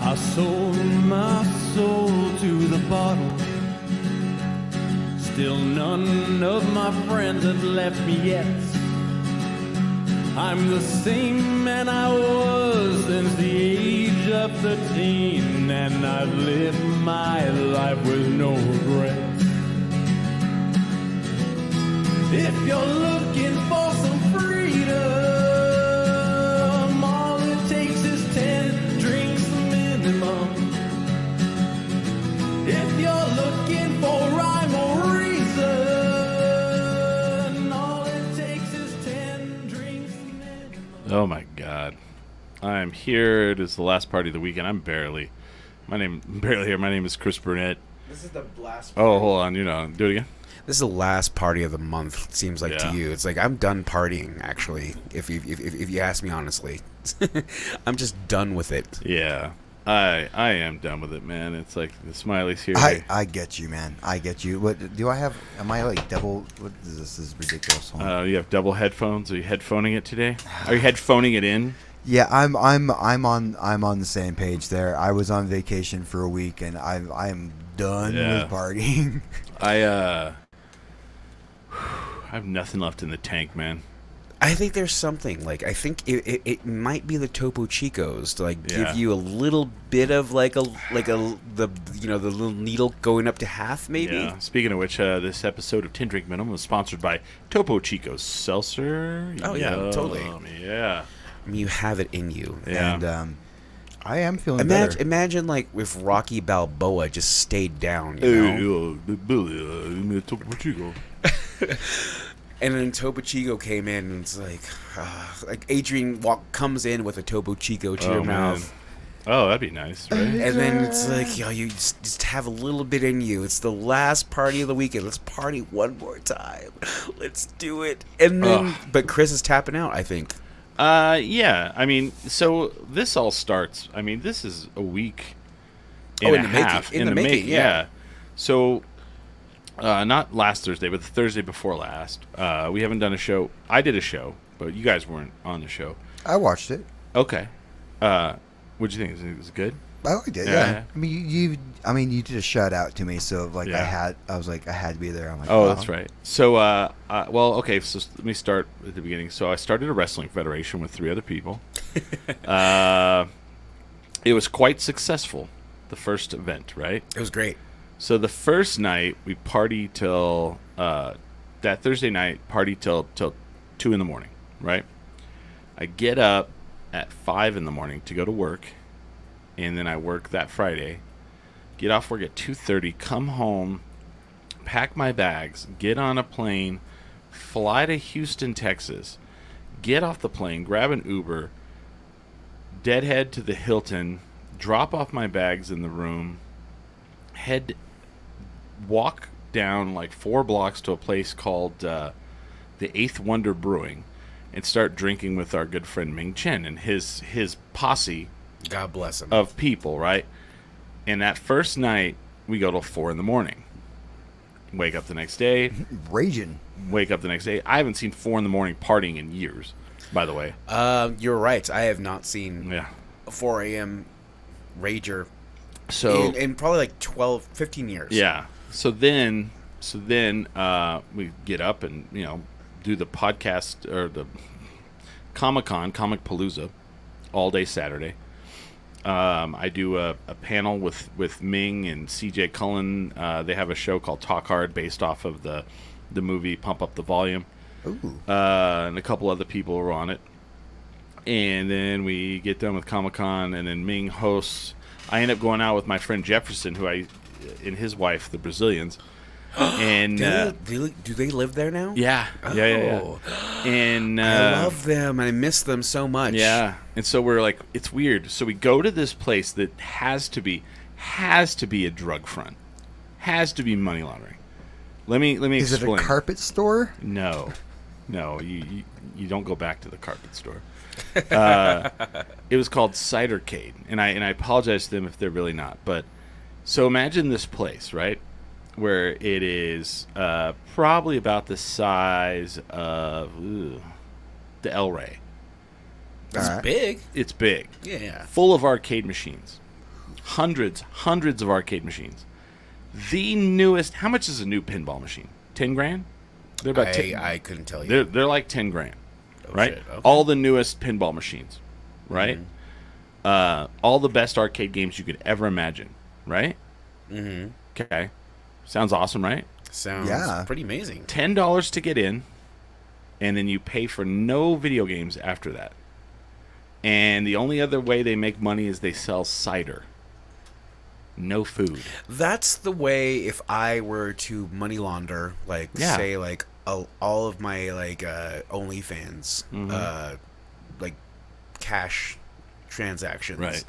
I sold my soul to the bottle. Still none of my friends have left me yet. I'm the same man I was since the age of 13, and I've lived my life with no regrets. If you're looking for some freedom, all it takes is 10 drinks minimum. If you're looking for rhyme or reason, all it takes is 10 drinks minimum. Oh my God. I'm here. It is the last party of the weekend. I'm barely here. My name is Chris Burnett. This is the last. Oh, hold on. Do it again. This is the last party of the month. It seems like Yeah. to you. It's like I'm done partying. Actually, if you ask me honestly, I'm just done with it. Yeah. I am done with it, man. It's like the Smiley's here. I get you, man. I get you. What do I have? Am I like double? What is this? This is ridiculous. Hold on. You have double headphones. Are you headphoning it today? Are you headphoning it in? Yeah, I'm on the same page there. I was on vacation for a week, and I'm done Yeah. with partying. I have nothing left in the tank, man. I think there's something like I think it might be the Topo Chicos to like Yeah. give you a little bit of the little needle going up to half maybe. Yeah. Speaking of which, this episode of 10 Drink Minimum was sponsored by Topo Chico Seltzer. Oh, yeah, totally. Yeah. I mean, you have it in you. Yeah. And I am feeling better. Imagine like if Rocky Balboa just stayed down, you know. Topo Chico. And then Topo Chico came in, and it's like Adrian comes in with a Topo Chico to your mouth, Oh, that'd be nice, right? and then it's like, you just have a little bit in you. It's the last party of the weekend. Let's party one more time. Let's do it. And then, but Chris is tapping out, I think. Yeah. I mean, so this all starts. I mean, this is a week and in a the making. half In the making, yeah. So, not last Thursday, but the Thursday before last, we haven't done a show. I did a show, but you guys weren't on the show. I watched it. Okay. What'd you think? Was it good? I liked it. Yeah. Yeah. I mean, you did a shout out to me, so like Yeah. I was like I had to be there. I'm like, Oh, that's right. So, well, okay. So let me start at the beginning. So I started a wrestling federation with 3 other people. It was quite successful. The first event, right? It was great. So the first night we partied till that Thursday night, party till 2 in the morning, right? I get up at 5 in the morning to go to work, and then I work that Friday. Get off work at 2:30, come home, pack my bags, get on a plane, fly to Houston, Texas, get off the plane, grab an Uber, deadhead to the Hilton, drop off my bags in the room, walk down like 4 blocks to a place called the Eighth Wonder Brewing, and start drinking with our good friend Ming Chen and his posse God bless him. of people, right? And that first night, we go till 4 in the morning. Wake up the next day. raging. I haven't seen 4 in the morning partying in years, by the way. You're right. I have not seen Yeah. a 4 a.m. rager So in probably like 12, 15 years. yeah. So then we get up and do the podcast or the Comic-Con, Comic Palooza, all day Saturday. I do a panel with Ming and CJ Cullen. They have a show called Talk Hard based off of the movie Pump Up the Volume. Ooh. And a couple other people were on it. And then we get done with Comic-Con, and then Ming hosts. I end up going out with my friend Jefferson, and his wife, the Brazilians. And Do they live there now? yeah. And I love them. I miss them so much. yeah. And so we're like, it's weird. So we go to this place that has to be a drug front, has to be money laundering. Let me Is explain. it a carpet store? No, you don't go back to the carpet store. It was called Cidercade, and I apologize to them if they're really not. But so imagine this place, right, where it is probably about the size of the El Rey. It's Alright. big. It's big, Yeah. full of arcade machines. hundreds of arcade machines. The newest. How much is a new pinball machine? 10 grand. They're about. I couldn't tell you. They're like 10 grand, Oh, right? shit, okay. All the newest pinball machines, right? All the best arcade games you could ever imagine, right? Mm-hmm. Okay, sounds awesome, right? Sounds Yeah. pretty amazing. $10 to get in, and then you pay for no video games after that. And the only other way they make money is they sell cider. No food. That's the way if I were to money launder, like Yeah. say like all of my like OnlyFans, Mm-hmm. like cash transactions. Right.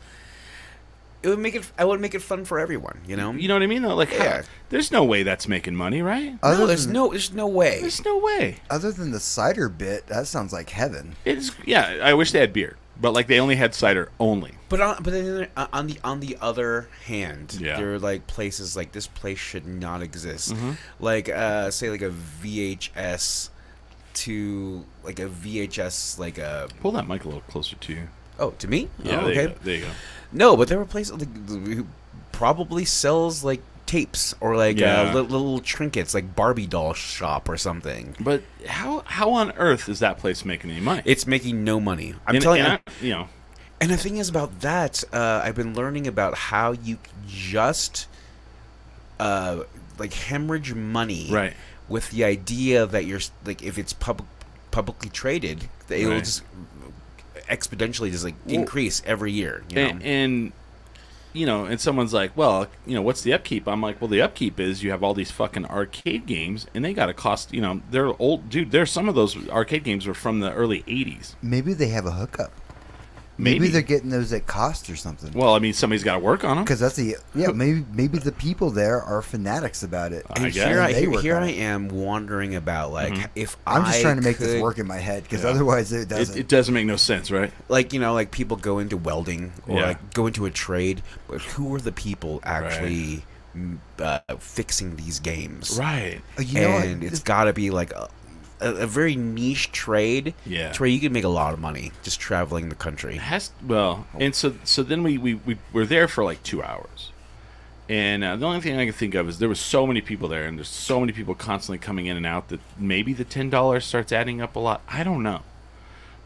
It would make it. I would make it fun for everyone. You know. You know what I mean? Though, like, Yeah. there's no way that's making money, right? No, there's than, no way. There's no way. Other than the cider bit, that sounds like heaven. It's yeah. I wish they had beer, but like they only had cider only. But then on the other hand, Yeah. there are like places like this place should not exist. Mm-hmm. Like say like a VHS to like a VHS like a Pull that mic a little closer to you. to me. Yeah, Oh, there, okay. you go. There you go. No, but there were places like, who probably sells like tapes or like Yeah. little trinkets like Barbie doll shop or something. But how on earth is that place making any money? It's making no money. I'm And- telling and you. I- you know, And the thing is about that, I've been learning about how you just like hemorrhage money, Right. with the idea that you're like if it's publicly traded, that it'll Right. just exponentially just like Well, increase every year. You know? and you know, and someone's like, well, you know, what's the upkeep? I'm like, well, the upkeep is you have all these fucking arcade games, and they got to cost, you know, they're old, dude. There's some of those arcade games were from the early '80s. Maybe they have a hookup. Maybe Maybe. they're getting those at cost or something. Well, I mean, somebody's got to work on them. Because that's maybe the people there are fanatics about it. I And guess. They work here on I it. am wondering about like if I'm just I trying to make could, this work in my head because Yeah. otherwise it doesn't. It doesn't make no sense, right? Like like people go into welding or Yeah. like go into a trade, but who are the people actually fixing these games? Right. You know what? And it's got to be like a very niche trade, Yeah. to where you can make a lot of money just traveling the country. And so then we were there for like 2 hours, and the only thing I can think of is there was so many people there, and there's so many people constantly coming in and out that maybe the $10 starts adding up a lot. I don't know,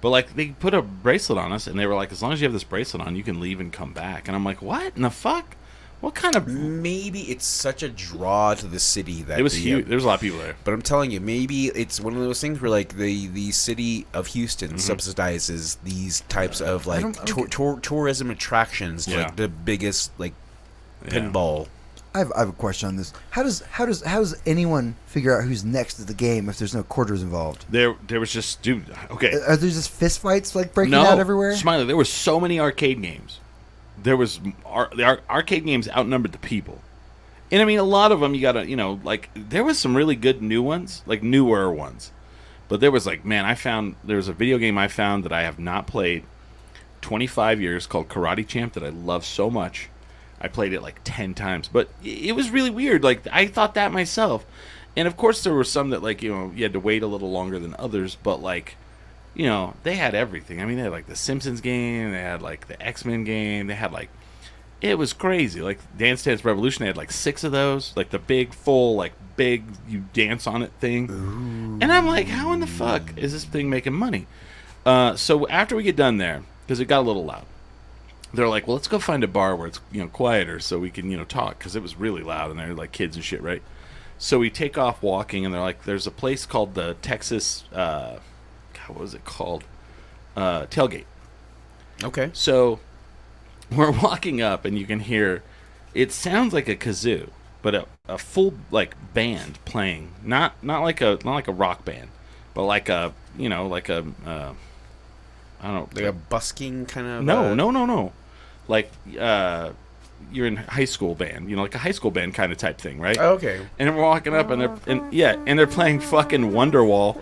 but like they put a bracelet on us, and they were like, as long as you have this bracelet on, you can leave and come back. And I'm like, what in the fuck? What kind of? Maybe it's such a draw to the city that It was the, huge. There was a lot of people there. But I'm telling you, maybe it's one of those things where like the city of Houston subsidizes these types of like don't- tourism attractions to Yeah. like the biggest like Yeah. pinball. I have a question on this. How does anyone figure out who's next to the game if there's no quarters involved? There was just dude. Okay. Are there just fist fights like breaking No, out everywhere? Smiley, there were so many arcade games. There was the arcade games outnumbered the people, and I mean a lot of them. You gotta, you know, like there was some really good new ones, like newer ones, but there was like, man, there was a video game I found that I have not played 25 years called Karate Champ that I love so much. I played it like 10 times, but it was really weird. Like I thought that myself, and of course there were some that like, you know, you had to wait a little longer than others, but like, you know, they had everything. I mean, they had like the Simpsons game, they had like the X-Men game, they had like, it was crazy. Like Dance Dance Revolution, they had like 6 of those, like the big you dance on it thing. Ooh. And I'm like, how in the fuck is this thing making money? So after we get done there, because it got a little loud, they're like, well, let's go find a bar where it's, you know, quieter so we can, you know, talk, because it was really loud and they're like kids and shit, right? So we take off walking, and they're like, there's a place called the Texas. What was it called? Tailgate. Okay. So we're walking up, and you can hear, it sounds like a kazoo, but a full like band playing, not like a rock band, but like a, you know, like a I don't know, Like a busking kind of. no, like you're in high school band, you know, like a high school band kind of type thing, right? Oh, okay. And we're walking up, and they're playing fucking Wonderwall.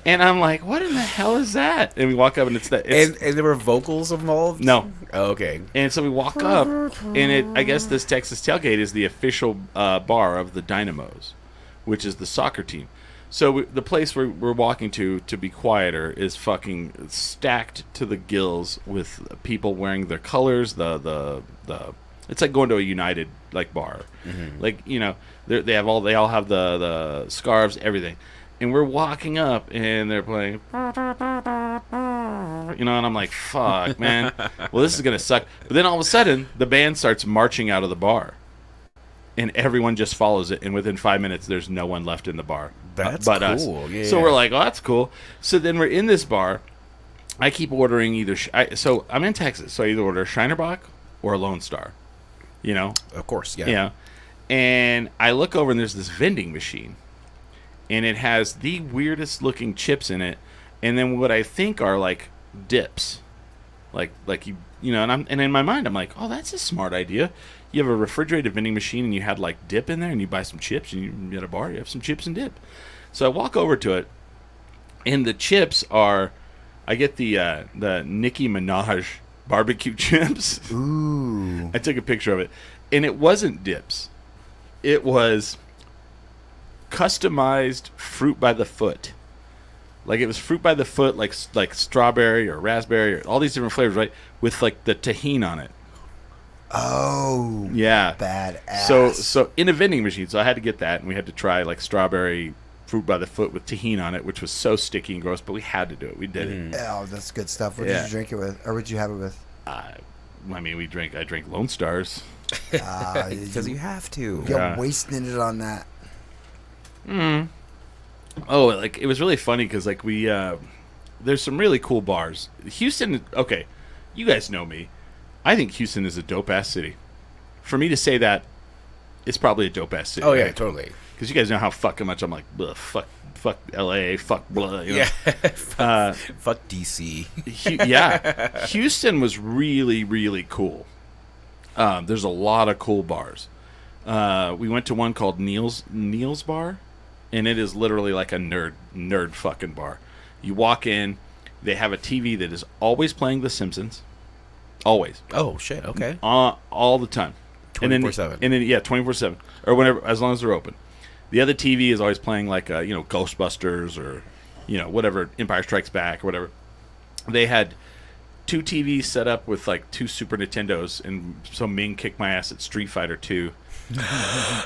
And I'm like, what in the hell is that? And we walk up, and it's And there were vocals involved. No. Oh, okay. And so we walk up, and I guess this Texas Tailgate is the official bar of the Dynamos, which is the soccer team. So the place we're walking to be quieter is fucking stacked to the gills with people wearing their colors. The it's like going to a United like bar, like they all have the scarves, everything, and we're walking up and they're playing, and I'm like, fuck, man, well this is gonna suck. But then all of a sudden the band starts marching out of the bar. And everyone just follows it, and within 5 minutes, there's no one left in the bar. That's but cool. us. Yeah. So we're like, oh, that's cool. So then we're in this bar. I keep ordering either. So I'm in Texas, so I either order a Shinerbach or a Lone Star. Of course, yeah. Yeah. And I look over, and there's this vending machine, and it has the weirdest looking chips in it, and then what I think are like dips, like you and in my mind I'm like, oh, that's a smart idea. You have a refrigerated vending machine and you had like dip in there and you buy some chips and you at a bar, you have some chips and dip. So I walk over to it and the chips are, I get the Nicki Minaj barbecue chips. Ooh. I took a picture of it and it wasn't dips. It was customized fruit by the foot. Like it was fruit by the foot, like strawberry or raspberry or all these different flavors, right? With like the tahini on it. Oh. Yeah. Badass. So in a vending machine, so I had to get that, and we had to try like strawberry fruit by the foot with tahini on it, which was so sticky and gross, but we had to do it. We did it. Oh, that's good stuff. What did you drink it with, or what did you have it with? I drank Lone Stars. Because you have to. You're wasting it on that. Oh, like it was really funny because like we there's some really cool bars. Houston, okay, you guys know me. I think Houston is a dope ass city. For me to say that, it's probably a dope ass city. Oh yeah, right? totally. Because you guys know how fucking much I'm like, fuck LA, fuck blah. Yeah. Fuck DC. Yeah. Houston was really, really cool. There's a lot of cool bars. We went to one called Neil's Bar, and it is literally like a nerd fucking bar. You walk in, they have a TV that is always playing The Simpsons. Always. Oh shit. Okay. All the time. 24/7. And then 24/7 or whenever, as long as they're open. The other TV is always playing like Ghostbusters or whatever, Empire Strikes Back or whatever. They had 2 TVs set up with like 2 Super Nintendos, and so Ming kicked my ass at Street Fighter 2.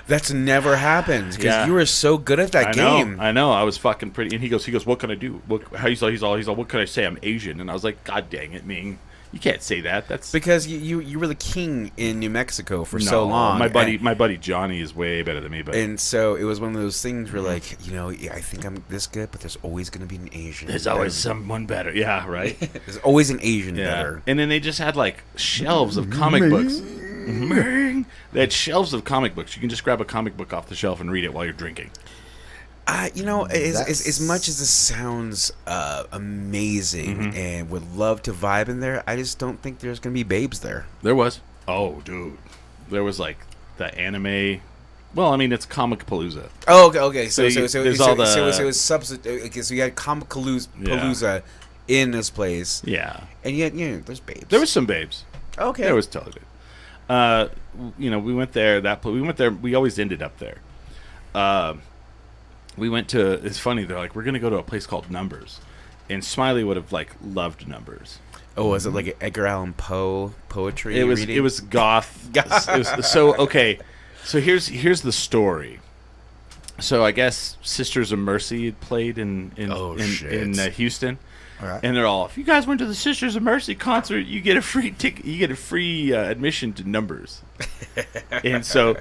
That's never happened because Yeah. you were so good at that game. I know. I was fucking pretty. And he goes, what can I do? He's all, what can I say? I'm Asian. And I was like, God dang it, Ming. You can't say that. That's Because you were the king in New Mexico for so long. My buddy Johnny is way better than me. But and so it was one of those things where like, I think I'm this good, but there's always going to be an Asian. there's always someone better. Yeah, right. There's always an Asian Yeah. better. And then they just had like shelves of comic books. They had shelves of comic books. You can just grab a comic book off the shelf and read it while you're drinking. As much as this sounds amazing and would love to vibe in there, I just don't think there's going to be babes there. There was. Oh, dude. There was like the anime. Well, I mean, it's Comic Palooza. Oh, okay. So So it there's all the- was substitute. Okay, so you had Comic Palooza in this place, Yeah. and yet there's babes. There was some babes. okay. There was totally babes. We went there. We went there. We always ended up there. We went to. It's funny. They're like, we're gonna go to a place called Numbers, and Smiley would have like loved Numbers. Oh, was it like Edgar Allan Poe poetry? It was. reading? It was goth. So okay. So here's the story. So I guess Sisters of Mercy had played in Houston. All right. And they're all, if you guys went to the Sisters of Mercy concert, you get a free ticket. You get a free admission to Numbers. And so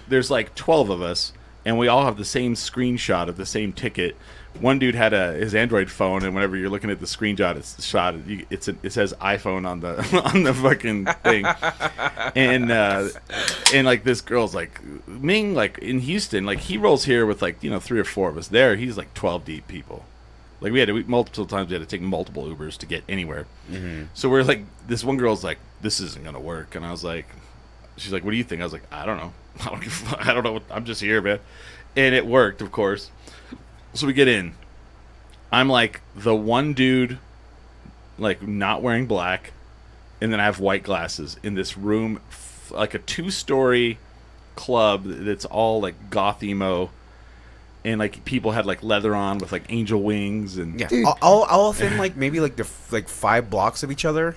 there's like 12 of us, and we all have the same screenshot of the same ticket. One dude had his Android phone, and whenever you're looking at the screenshot, it says iPhone on the on the fucking thing. And like this girl's like Ming, like in Houston, like he rolls here with like 3 or 4 of us. There, he's like 12 deep people. Like multiple times we had to take multiple Ubers to get anywhere. Mm-hmm. So we're like, this one girl's like, this isn't gonna work, and I was like, she's like, what do you think? I was like, I don't know. I don't know. I'm just here, man. And it worked, of course. So we get in. I'm like the one dude, like not wearing black, and then I have white glasses in this room, like a 2-story club that's all like goth emo. and like people had like leather on with like angel wings and Yeah, Dude. all within like maybe like like 5 blocks of each other.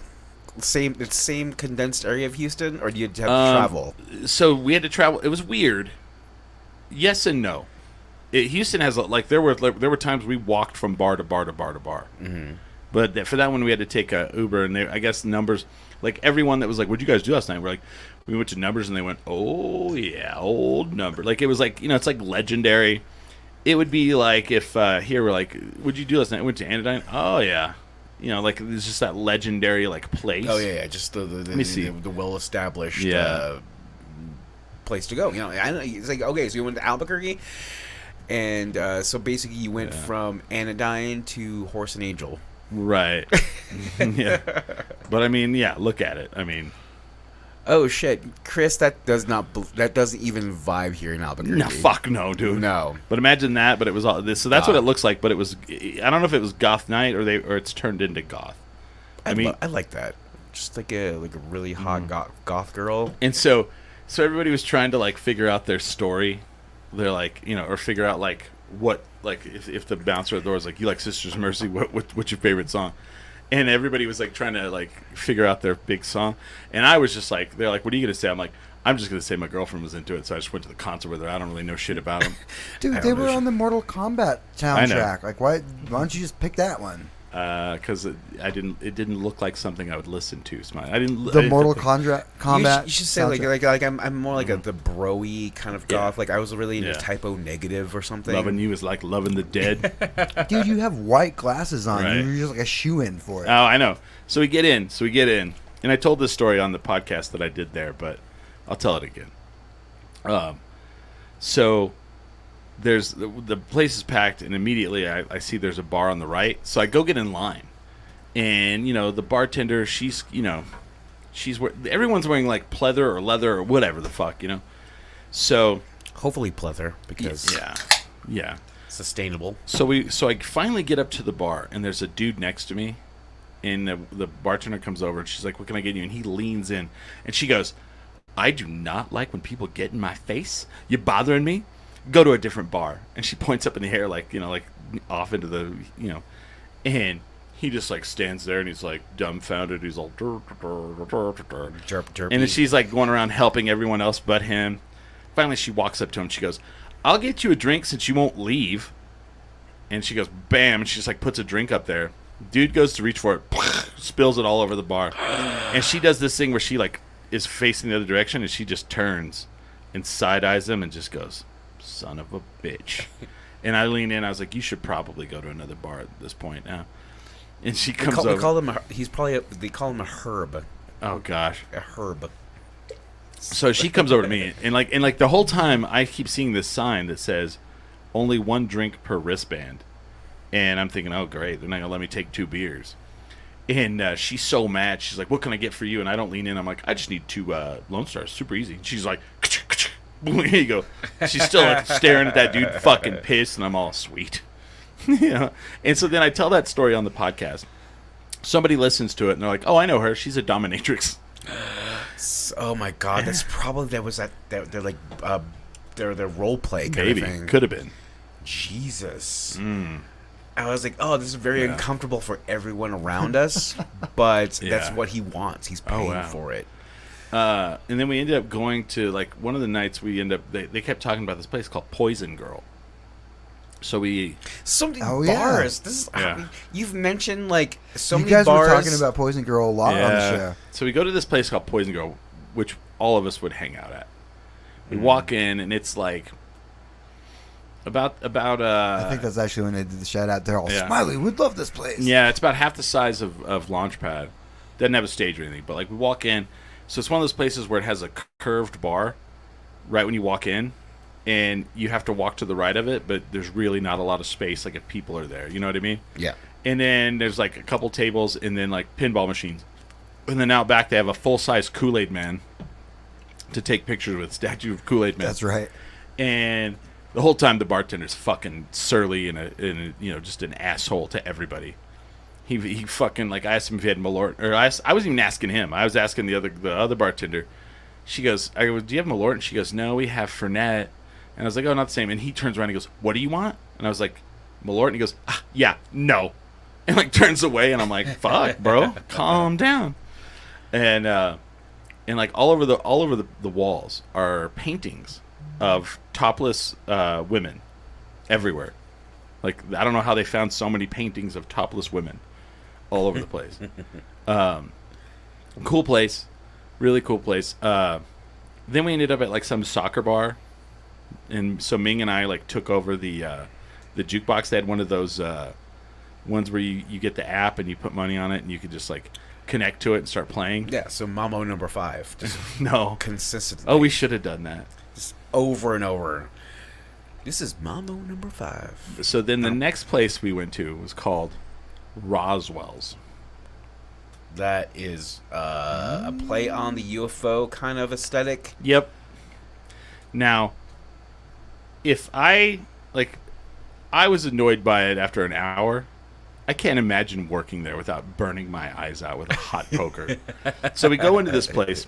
Same condensed area of Houston, or do you have to travel? So we had to travel. It was weird. Yes and no. Houston has like there were times we walked from bar to bar to bar to bar. Mm-hmm. But for that one we had to take a Uber, and I guess Numbers, like everyone that was like, "What'd you guys do last night?" We're like, we went to Numbers, and they went, "Oh yeah, old Number." Like it was like, it's like legendary. It would be like if here we're like, "What'd you do last night?" I went to Anodyne. Oh yeah. Like it's just that legendary like place. Oh yeah, just the Let me see. the well established Yeah. place to go. I know it's like, okay, so you went to Albuquerque, and so basically you went from Anodyne to Horse and Angel. Right. Yeah. But I mean, yeah, look at it. I mean, Oh shit, Chris, that doesn't even vibe here in Albuquerque. no, fuck no, dude. No. But imagine that. But it was all this. So that's what it looks like. But it was. I don't know if it was goth night or it's turned into goth. I mean, I like that. Just like a really hot goth girl. and so everybody was trying to like figure out their story. They're like, or figure out like what, like if the bouncer at the door is like, you like Sisters of Mercy, what's your favorite song? And everybody was like trying to like figure out their big song, and I was just like, they're like, what are you gonna say? I'm like, I'm just gonna say my girlfriend was into it, so I just went to the concert with her. I don't really know shit about them. Dude, I they don't were know. on the Mortal Kombat I know. soundtrack. Like, why don't you just pick that one? Because it didn't look like something I would listen to. I didn't. The Mortal Kombat. You should say soundtrack. like I'm more like the bro-y kind of goth. Like I was really into Yeah. Typo Negative or something. Loving You is like loving the dead. Dude, you have white glasses on. Right. You're just like a shoe-in for it. Oh, I know. So we get in. And I told this story on the podcast that I did there, but I'll tell it again. So there's the place is packed, and immediately I see there's a bar on the right. So I go get in line, and the bartender, she's everyone's wearing like pleather or leather or whatever the fuck, So Hopefully pleather, because yeah. sustainable. So I finally get up to the bar, and there's a dude next to me, and the bartender comes over, and she's like, "What can I get you?" And he leans in, and she goes, "I do not like when people get in my face. You're bothering me. Go to a different bar." And she points up in the air, like like off into the and he just like stands there, and he's like dumbfounded. He's all "Dur, dur, dur, dur, dur, dur." Derpy. And then she's like going around helping everyone else but him. Finally, she walks up to him. She goes, "I'll get you a drink since you won't leave." And she goes, bam, and she just like puts a drink up there. Dude goes to reach for it, spills it all over the bar. And she does this thing where she like is facing the other direction, and she just turns and side eyes him and just goes, "Son of a bitch." And I lean in. I was like, "You should probably go to another bar at this point now." And she comes over. We call him they call him a herb. Oh gosh. A herb. So she comes over to me, and like the whole time I keep seeing this sign that says only 1 drink per wristband, and I'm thinking, oh great, they're not gonna let me take 2 beers. And she's so mad. She's like, "What can I get for you?" And I don't lean in. I'm like, "I just need 2 Lone Stars, super easy." And she's like, "Here you go." She's still like staring at that dude, fucking pissed, and I'm all sweet. And so then I tell that story on the podcast. Somebody listens to it, and they're like, "Oh, I know her. She's a dominatrix." Oh my god, that's probably they're like their role play kind Maybe of thing. could have been. Jesus. I was like, oh, this is very uncomfortable for everyone around us, but that's Yeah. what he wants. He's paying wow. for it. And then we ended up going to like one of the nights. They kept talking about this place called Poison Girl. So we So many Oh, yeah. bars. This is Yeah. you've mentioned like so You many guys bars. were talking about Poison Girl a lot on the show. So we go to this place called Poison Girl, which all of us would hang out at. We walk in, and it's like about I think that's actually when they did the shout out. They're all Yeah. Smiley. We'd love this place. yeah, it's about half the size of Launchpad. Doesn't have a stage or anything, but like we walk in, so it's one of those places where it has a curved bar right when you walk in, and you have to walk to the right of it, but there's really not a lot of space, like if people are there, you know what I mean? Yeah. And then there's like a couple tables, and then like pinball machines, and then out back they have a full-size Kool-Aid Man to take pictures with, statue of Kool-Aid Man. That's right. And the whole time the bartender's fucking surly and a just an asshole to everybody. He fucking, like, I asked him if he had Malort, or I wasn't even asking him. I was asking the other bartender. She goes, I go, "Do you have Malort?" And she goes, "No, we have Fernet." And I was like, oh, not the same. And he turns around and he goes, what do you want? And I was like, Malort. And he goes, yeah, no. And like turns away, and I'm like, fuck, bro, calm down. And like all over the walls are paintings of topless women everywhere. Like, I don't know how they found so many paintings of topless women all over the place. Cool place. Really cool place. Then we ended up at, like, some soccer bar. And so Ming and I, like, took over the jukebox. They had one of those ones where you get the app and you put money on it and you could just, like, connect to it and start playing. Yeah, so Mamo number 5. Just No. consistently. Oh, we should have done that. Just over and over. This is Mamo number 5. So then the next place we went to was called Roswell's. That is a play on the UFO kind of aesthetic. Yep. Now, if I was annoyed by it after an hour, I can't imagine working there without burning my eyes out with a hot poker. So we go into this place.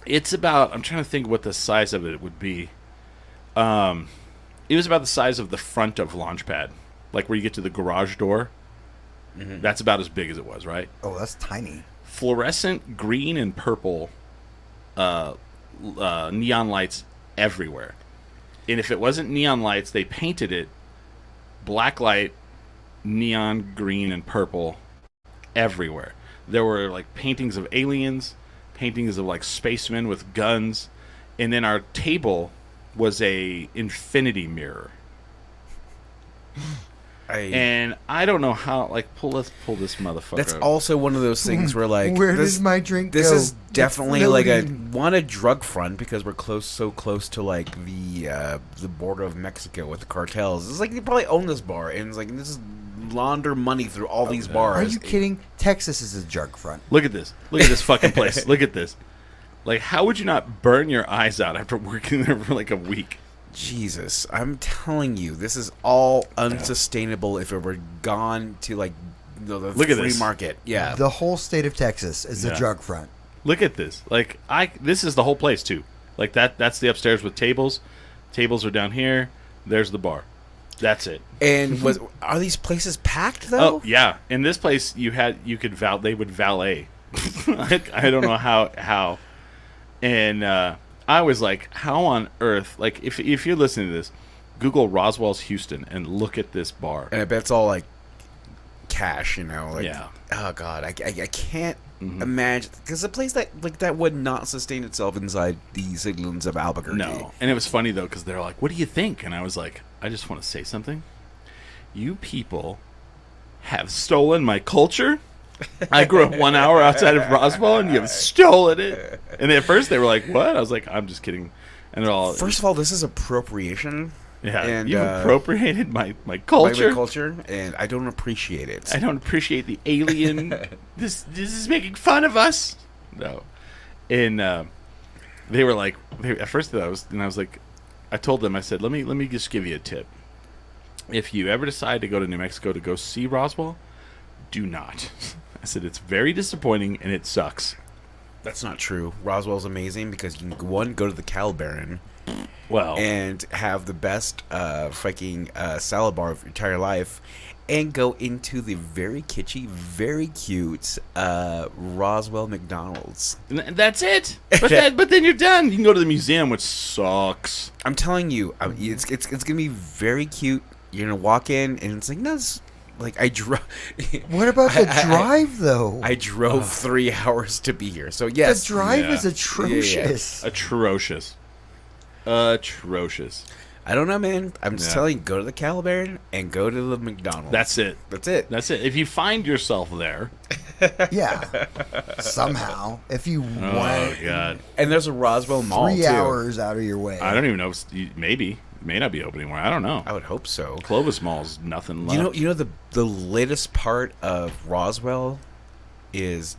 It's about, I'm trying to think what the size of it would be. It was about the size of the front of Launchpad, like where you get to the garage door. Mm-hmm. That's about as big as it was, right? Oh, that's tiny. Fluorescent green and purple neon lights everywhere. And if it wasn't neon lights, they painted it black light, neon green and purple everywhere. There were like paintings of aliens, paintings of like spacemen with guns, and then our table was a infinity mirror. And I don't know how, like, let's pull this motherfucker That's up. also one of those things where, like, Where this, does my drink this go? is definitely It's like a floating. drug front because we're so close to like the border of Mexico with the cartels. It's like they probably own this bar, and it's like this is launder money through all these Are bars. you kidding? Texas is a drug front. Look at this. Look at this fucking place. Look at this. Like, how would you not burn your eyes out after working there for like a week? Jesus, I'm telling you, this is all unsustainable if it were gone to like the Look at free this. market. Yeah, The whole state of Texas is Yeah. a drug front. Look at this. Like, this is the whole place too. Like that's the upstairs with tables. Tables are down here. There's the bar. That's it. and are these places packed though? Oh yeah. In this place, they would valet. I don't know how. And I was like, how on earth? Like, if you're listening to this, Google Roswell's Houston and look at this bar. And I bet it's all like cash, you know. Like, Yeah. Oh God, I can't imagine because a place that would not sustain itself inside the siglings of Albuquerque. No. And it was funny though because they're like, "What do you think?" And I was like, "I just want to say something. You people have stolen my culture." I grew up 1 hour outside of Roswell, and you've stolen it. And at first, they were like, "What?" I was like, "I'm just kidding." And they're all, First of all, this is appropriation. "Yeah, and, you've appropriated my culture. My culture, and I don't appreciate it. I don't appreciate the alien. This is making fun of us." No, and they were like, at first I was like, I told them, I said, let me just give you a tip. If you ever decide to go to New Mexico to go see Roswell, do not. I said, it's very disappointing and it sucks. That's not true. Roswell's amazing because you can go to the Calibarin Well, and have the best fucking salad bar of your entire life, and go into the very kitschy, very cute Roswell McDonald's. and that's it. But then you're done. You can go to the museum, which sucks. I'm telling you, it's gonna be very cute. You're gonna walk in and it's like like I drove. What about the drive, though? I drove 3 hours to be here. So yes, the drive Yeah. is atrocious. Atrocious. I don't know, man. I'm just Yeah. telling you, go to the Calibarin and go to the McDonald's. That's it. That's it. That's it. If you find yourself there, Yeah. Somehow, if you oh went god, And there's a Roswell Mall 3 too. hours out of your way. I don't even know. Maybe it may not be open anymore. I don't know. I would hope so. Clovis Mall's nothing left. You know the latest part of Roswell is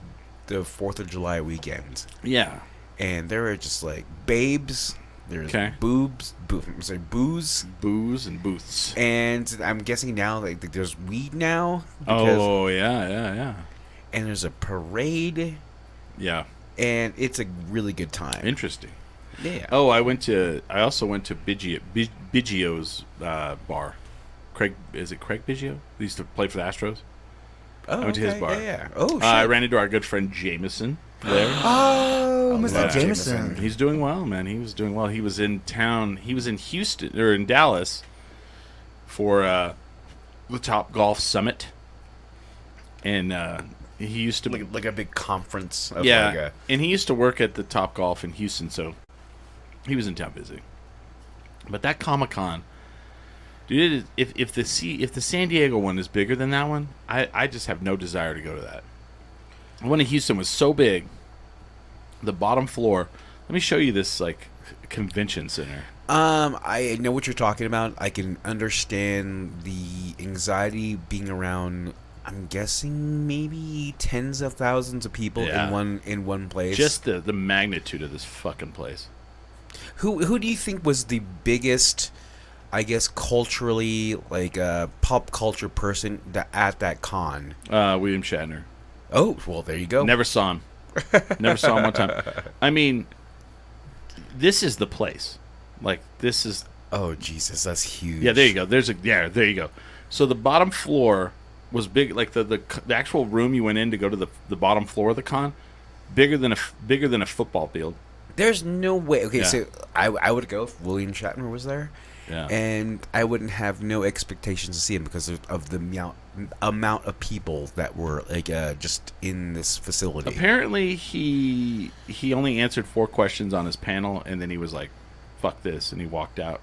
the 4th of July weekend, Yeah. and there are just like babes. There's Okay. booze, Booze and booths. and I'm guessing now like there's weed now. Because, Oh yeah. and there's a parade, Yeah. and it's a really good time. Interesting. Yeah. Oh, I also went to Biggio's bar. Is it Craig Biggio? He used to play for the Astros. Oh, I went to his bar. Yeah. Oh, shit. I ran into our good friend Jameson there. Oh, Mr. love Jameson. Jameson. He's doing well, man. He was doing well. He was in town. He was in Houston or in Dallas for the Top Golf Summit, and he used to like a big conference. Of yeah, Like a, and he used to work at the Top Golf in Houston, so he was in town busy. But that Comic-Con, dude, if the San Diego one is bigger than that one, I just have no desire to go to that. The one in Houston was so big. The bottom floor. Let me show you this like convention center. I know what you're talking about. I can understand the anxiety being around. I'm guessing maybe tens of thousands of people Yeah. in one place. Just the magnitude of this fucking place. Who do you think was the biggest, I guess, culturally like pop culture person at that con? William Shatner. Oh, well, there you go. Never saw him. Never saw him one time. I mean, this is the place. Like, this is... Oh, Jesus, that's huge. Yeah, there you go. There you go. So the bottom floor was big. Like, the actual room you went in to go to the bottom floor of the con, bigger than a football field. There's no way. Okay, Yeah. so I would go if William Shatner was there. Yeah. And I wouldn't have no expectations to see him because of the amount of people that were like just in this facility. Apparently, he only answered 4 questions on his panel, and then he was like, "Fuck this," and he walked out.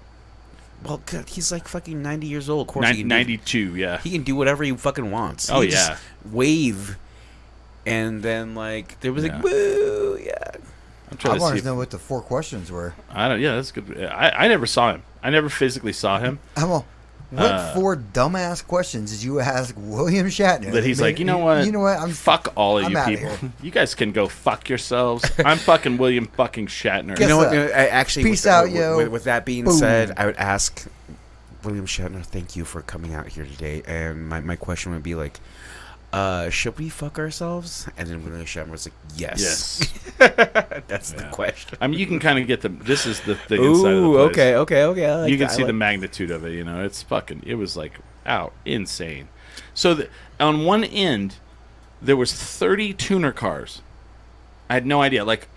Well, God, he's like fucking 90 years old. Of course, he can 92, yeah. he can do whatever he fucking wants. Oh, He can yeah. just wave, and then like there was Yeah. like woo, yeah. I'm I trying to wanted see. to know what the 4 questions were. I don't. Yeah, that's good. I never saw him. I never physically saw him. What 4 dumbass questions did you ask William Shatner? That he's like, you know what? You know what? fuck all of I'm you outta people. here." You guys can go fuck yourselves. I'm fucking William fucking Shatner. You know what? up. I actually, Peace out, with, yo. With that being Boom. said, I would ask William Shatner, thank you for coming out here today. And my question would be like, should we fuck ourselves? And then William Shatner was like, yes. That's the Yeah. question. I mean, you can kind of get the. This is the thing inside of the Ooh, place. okay. I like You can that. I see the like- magnitude of it. You know, it's fucking. It was like insane. So on one end, there was 30 tuner cars. I had no idea. Like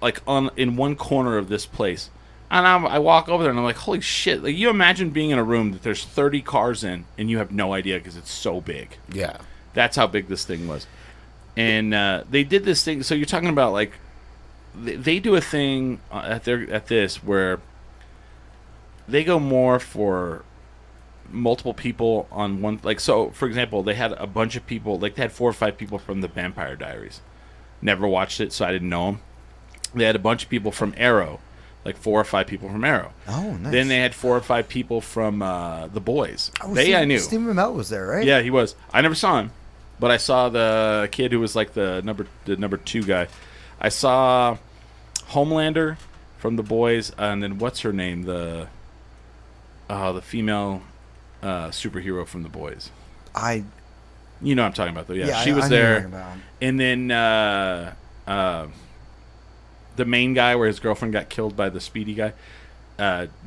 in one corner of this place, and I walk over there and I'm like, holy shit! Like, you imagine being in a room that there's 30 cars in, and you have no idea because it's so big. Yeah. That's how big this thing was. And they did this thing. So you're talking about like they do a thing at this where they go more for multiple people on one. Like, so for example, they had a bunch of people. Like, they had 4 or 5 people from the Vampire Diaries. Never watched it, so I didn't know them. They had a bunch of people from Arrow, like 4 or 5 people from Arrow. Oh, nice. Then they had 4 or 5 people from The Boys. Oh, I knew. Stephen Amell was there, right? Yeah, he was. I never saw him, but I saw the kid who was like the number 2 guy. I saw Homelander from The Boys, and then what's her name? The female superhero from The Boys. You know what I'm talking about, though. Yeah, she was I know what you're there. talking about. And then the main guy, where his girlfriend got killed by the Speedy guy,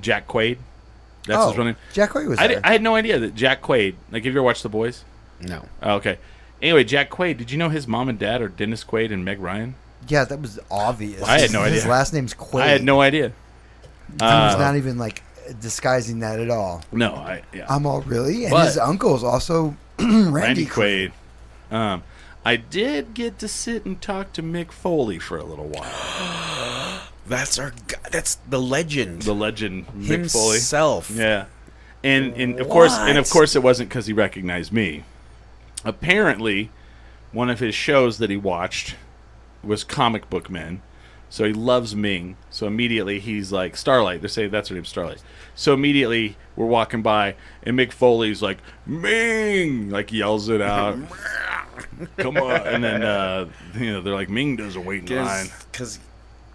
Jack Quaid. That's his real name. Jack Quaid was there. I had no idea that Jack Quaid. Like, have you ever watched The Boys? No. Oh, okay. Anyway, Jack Quaid. Did you know his mom and dad are Dennis Quaid and Meg Ryan? Yeah, that was obvious. I had no His idea. last name's Quaid. I had no idea. He was not even like disguising that at all. No, yeah. I'm all really, and But- his uncle's also Randy Randy Quaid. Quaid. I did get to sit and talk to Mick Foley for a little while. That's that's the legend. The legend Mick Foley. himself. Yeah, and of What? course it wasn't because he recognized me. Apparently, one of his shows that he watched was Comic Book Men, so he loves Ming. So immediately he's like, Starlight. They say that's her name, Starlight. So immediately we're walking by, and Mick Foley's like, Ming, like yells it out. Come on, and then they're like, Ming doesn't wait in line. Because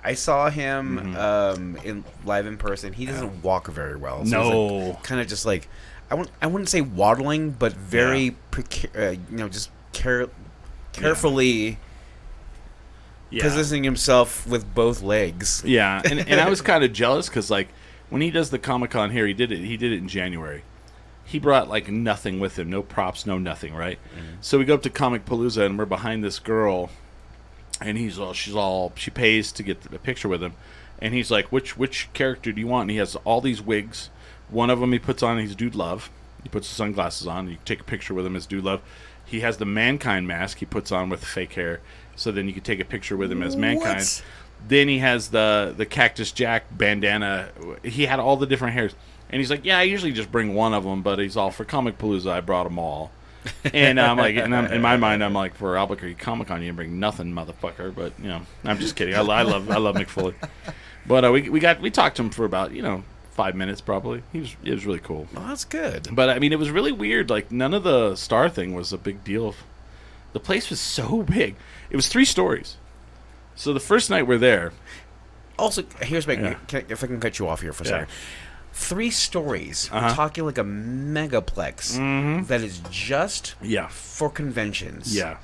I saw him Mm-hmm. live in person. He doesn't walk very well. No. kind of just like I wouldn't say waddling, but very just carefully Yeah. positioning himself with both legs. Yeah, and I was kind of jealous because like when he does the Comic-Con here, he did it in January. He brought like nothing with him, no props, no nothing, right? So we go up to Comic Palooza and we're behind this girl, and she pays to get a picture with him, and he's like, which character do you want? And he has all these wigs. One of them he puts on, he's Dude Love. He puts the sunglasses on. You take a picture with him as Dude Love. He has the Mankind mask he puts on with fake hair, so then you can take a picture with him as Mankind. What? Then he has the Cactus Jack bandana. He had all the different hairs. And he's like, yeah, I usually just bring one of them, but he's all for Comic Palooza. I brought them all. And I'm like, in my mind, I'm like, for Albuquerque Comic Con, you didn't bring nothing, motherfucker. But you know, I'm just kidding. I love Mick Foley. But we talked to him for about 5 minutes probably. It was really cool. Oh, that's good. But I mean, it was really weird. Like none of the star thing was a big deal. The place was so big. It was 3 stories. So the first night we're there. Also, here's my Yeah. if I can cut you off here for a Yeah. second. 3 stories. Uh-huh. We're talking like a megaplex that is just Yeah. for conventions. Yeah.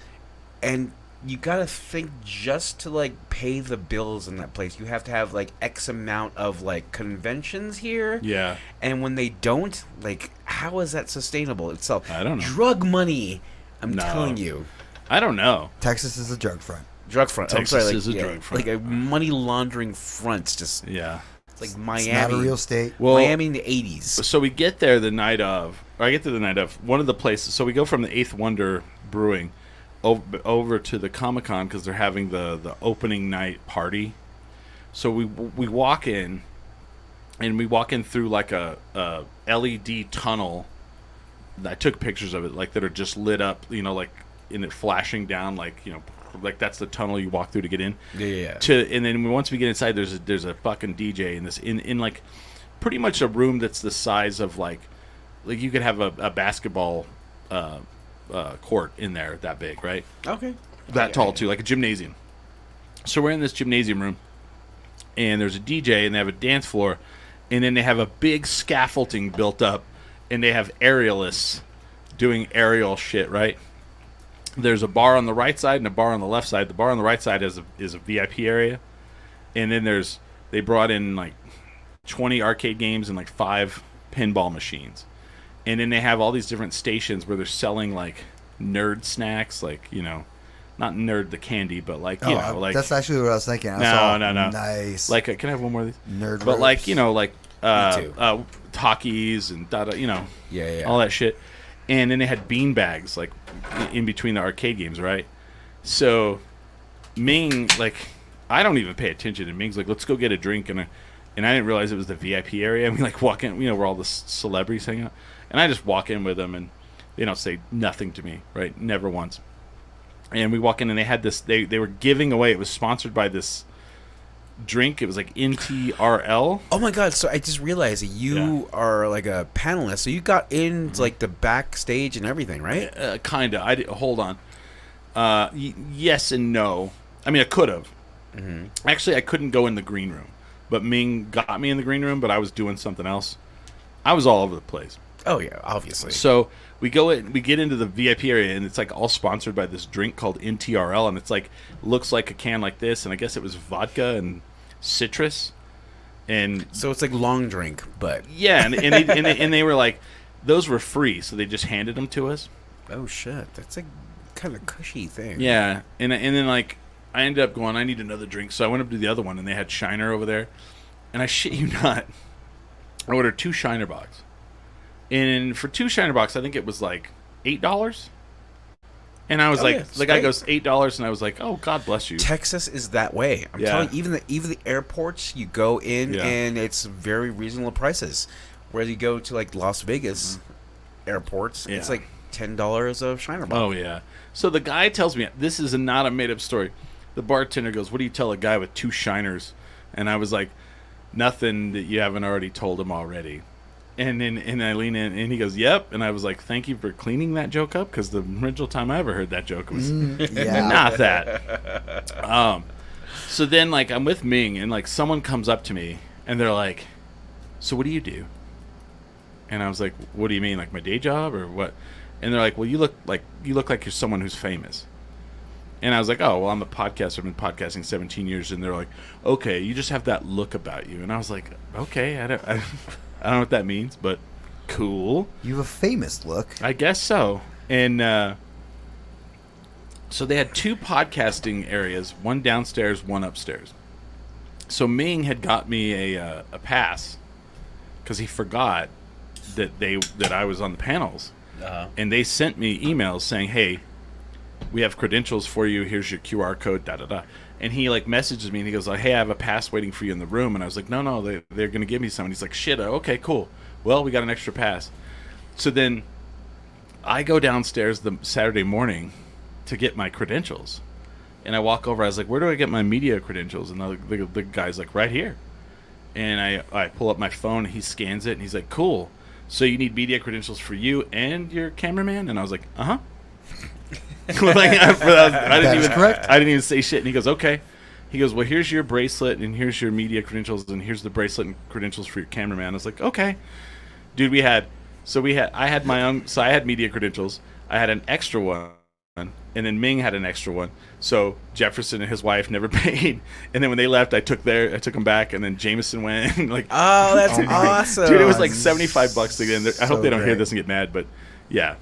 And you gotta think just to like pay the bills in that place, you have to have like X amount of like conventions here. Yeah. And when they don't, like, how is that sustainable itself? I don't know. Drug money. I'm No. telling you. I don't know. Texas is a drug front. Drug front. Texas I'm sorry, like, is a drug front. Like a money laundering front. Just Yeah. like It's Miami. not a real state. Well, Miami in the 80s. so we get there the night of, or I get there the night of one of the places. So we go from the Eighth Wonder Brewing over to the Comic-Con because they're having the opening night party. So we walk in, and we walk in through like a LED tunnel. I took pictures of it, like that are just lit up, like in it flashing down, like like that's the tunnel you walk through to get in. Yeah. And then once we get inside, there's a fucking DJ in this in like pretty much a room that's the size of like you could have a basketball court in there that big, right? Okay. That tall too, like a gymnasium. So we're in this gymnasium room, and there's a DJ, and they have a dance floor, and then they have a big scaffolding built up, and they have aerialists doing aerial shit, right? There's a bar on the right side and a bar on the left side. The bar on the right side is a VIP area, and then they brought in like 20 arcade games and like 5 pinball machines, and then they have all these different stations where they're selling like nerd snacks, like not nerd the candy, but like like that's actually what I was thinking. I No, saw, no. Nice. like can I have one more of these? Nerd. But like ropes. like Me too. Takis and Yeah. all that shit. And then they had bean bags like in between the arcade games, right? So Ming, like, I don't even pay attention. And Ming's like, let's go get a drink, and I didn't realize it was the VIP area. And we like walk in, where all the celebrities hang out, and I just walk in with them, and they don't say nothing to me, right? Never once. And we walk in, and they had this. They were giving away. It was sponsored by this drink. It was like NTRL. Oh my god, so I just realized that you are like a panelist, so you got into like the backstage and everything, right? Kinda. Hold on. Yes and no. I mean, I could have. Mm-hmm. Actually, I couldn't go in the green room, but Ming got me in the green room. But I was doing something else. I was all over the place. Oh yeah, obviously. So we go in, we get into the VIP area, and it's like all sponsored by this drink called NTRL, and it's like looks like a can like this, and I guess it was vodka and citrus, and So it's like long drink, but yeah, and they were like, those were free, so they just handed them to us. oh shit, that's a kind of cushy thing. Yeah, and then like I ended up going, I need another drink, so I went up to the other one, and they had Shiner over there, and I shit you not, I ordered 2 Shiner box. And for 2 Shiner box, I think it was like $8. And I was Oh, like, yeah, it's the guy great. goes $8, and I was like, oh, God bless you. Texas is that way. I'm Yeah. telling you, even the airports, you go in Yeah. and it's very reasonable prices. Whereas you go to like Las Vegas airports, it's Yeah. like $10 of Shiner box. Oh yeah. So the guy tells me, this is not a made up story. The bartender goes, what do you tell a guy with 2 Shiners? And I was like, nothing that you haven't already told him already. And then I lean in, and he goes, yep. And I was like, thank you for cleaning that joke up, because the original time I ever heard that joke was yeah. not that. So then, like, I'm with Ming, and like someone comes up to me, and they're like, so what do you do? And I was like, what do you mean, like my day job or what? And they're like, well, you look like you're someone who's famous. And I was like, oh, well, I'm a podcaster. I've been podcasting 17 years. And they're like, okay, you just have that look about you. And I was like, okay, I don't know what that means, but cool. You have a famous look. I guess so. And so they had 2 podcasting areas, one downstairs, one upstairs. So Ming had got me a pass because he forgot that I was on the panels. And they sent me emails saying, hey, we have credentials for you. Here's your QR code, da-da-da. And he, like, messages me, and he goes, like, hey, I have a pass waiting for you in the room. And I was like, no, they're going to give me some. And he's like, shit, okay, cool. Well, we got an extra pass. So then I go downstairs the Saturday morning to get my credentials. And I walk over. I was like, where do I get my media credentials? And the guy's like, right here. And I pull up my phone. He scans it, and he's like, cool. So you need media credentials for you and your cameraman? And I was like, uh-huh. Like, I didn't even say shit. And he goes, okay. He goes, well, here's your bracelet, and here's your media credentials, and here's the bracelet and credentials for your cameraman. I was like, okay. Dude, I had my own, so I had media credentials. I had an extra one, and then Ming had an extra one. So Jefferson and his wife never paid. And then when they left, I took them back, and then Jameson went. And like, oh, that's awesome. Dude, it was like $75 to get in there. I hope they don't hear great. this and get mad, but yeah.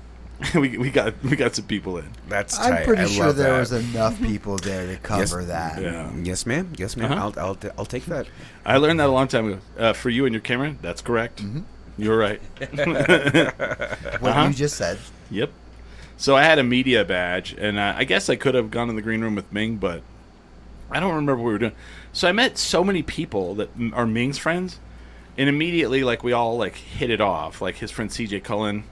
we got some people in. That's tight. I'm pretty I sure love there that. was enough people there to cover that. Yeah. Yes, ma'am. Yes, ma'am. Uh-huh. I'll take that. I learned that a long time ago. For you and your camera, that's correct. Mm-hmm. You're right. What you just said. Yep. So I had a media badge, and I guess I could have gone in the green room with Ming, but I don't remember what we were doing. So I met so many people that are Ming's friends, and immediately, like, we all, like, hit it off. Like, his friend CJ Cullen,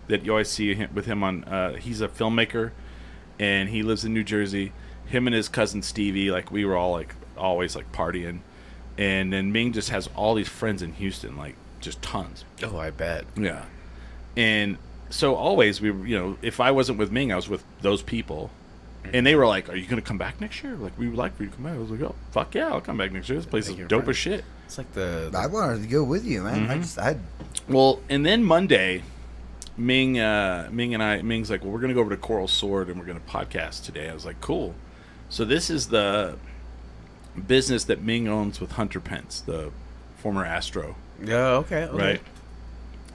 that you always see with him on, he's a filmmaker, and he lives in New Jersey. Him and his cousin Stevie, like, we were all, like, always, like, partying. And then Ming just has all these friends in Houston, like, just tons. Oh, I bet. Yeah. And so always if I wasn't with Ming, I was with those people. And they were like, are you going to come back next year? Like, we would like for you to come back. I was like, oh, fuck yeah, I'll come back next year. This place is dope as shit. It's like I wanted to go with you, man. Mm-hmm. Well, and then Monday, Ming's like, well, we're going to go over to Coral Sword and we're going to podcast today. I was like, cool. So this is the business that Ming owns with Hunter Pence, the former Astro. Yeah, okay. Right?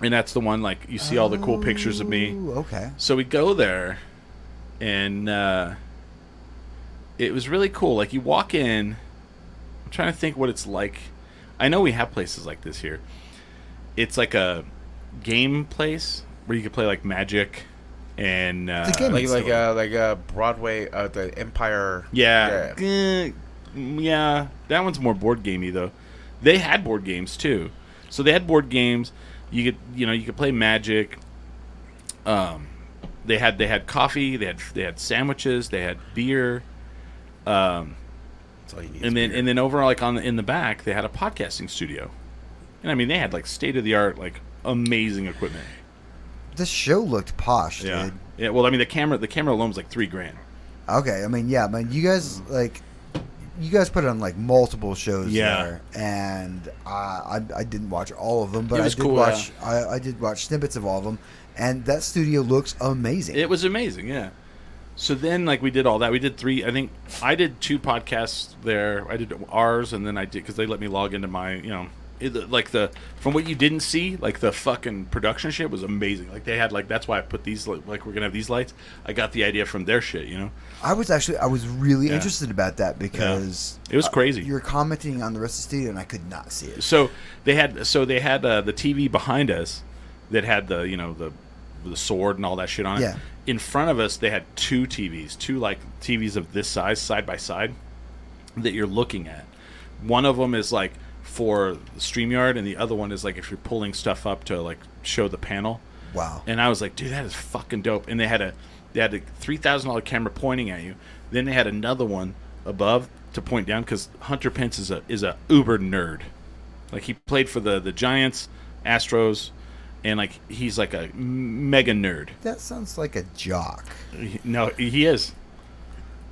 And that's the one, like, you see all the cool pictures of me. Okay. So we go there, and it was really cool. Like, you walk in, I'm trying to think what it's like. I know we have places like this here. It's like a game place where you can play, like, Magic and It's a game like a Broadway, the Empire. yeah, that one's more board gamey though. They had board games too, so they had board games. You could play Magic. They had coffee. They had sandwiches. They had beer. That's all you need. And then over like in the back they had a podcasting studio, and I mean they had like state of the art, like amazing equipment. This show looked posh, Yeah, dude. yeah. Well, I mean the camera alone was like $3,000. Okay, I mean, yeah, man, you guys put on like multiple shows there, and I didn't watch all of them, but It was I did cool, watch I did watch snippets of all of them, and that studio looks amazing. It was amazing, yeah. So then, like, we did all that. We did I think I did 2 podcasts there. I did ours, and then I did, because they let me log into my, from what you didn't see, like, the fucking production shit was amazing. Like, they had, like, that's why I put these, like, we're going to have these lights. I got the idea from their shit, you know? I was really interested about that because It was crazy. You're commenting on the rest of the studio, and I could not see it. So they had the TV behind us that had the sword and all that shit on it. Yeah. In front of us, they had 2 like TVs of this size, side by side, that you're looking at. One of them is like for StreamYard, and the other one is like if you're pulling stuff up to like show the panel. Wow. And I was like, dude, that is fucking dope. And they had a $3,000 camera pointing at you. Then they had another one above to point down, because Hunter Pence is a uber nerd. Like, he played for the Giants, Astros, and like he's like a mega nerd. That sounds like a jock. No, he is.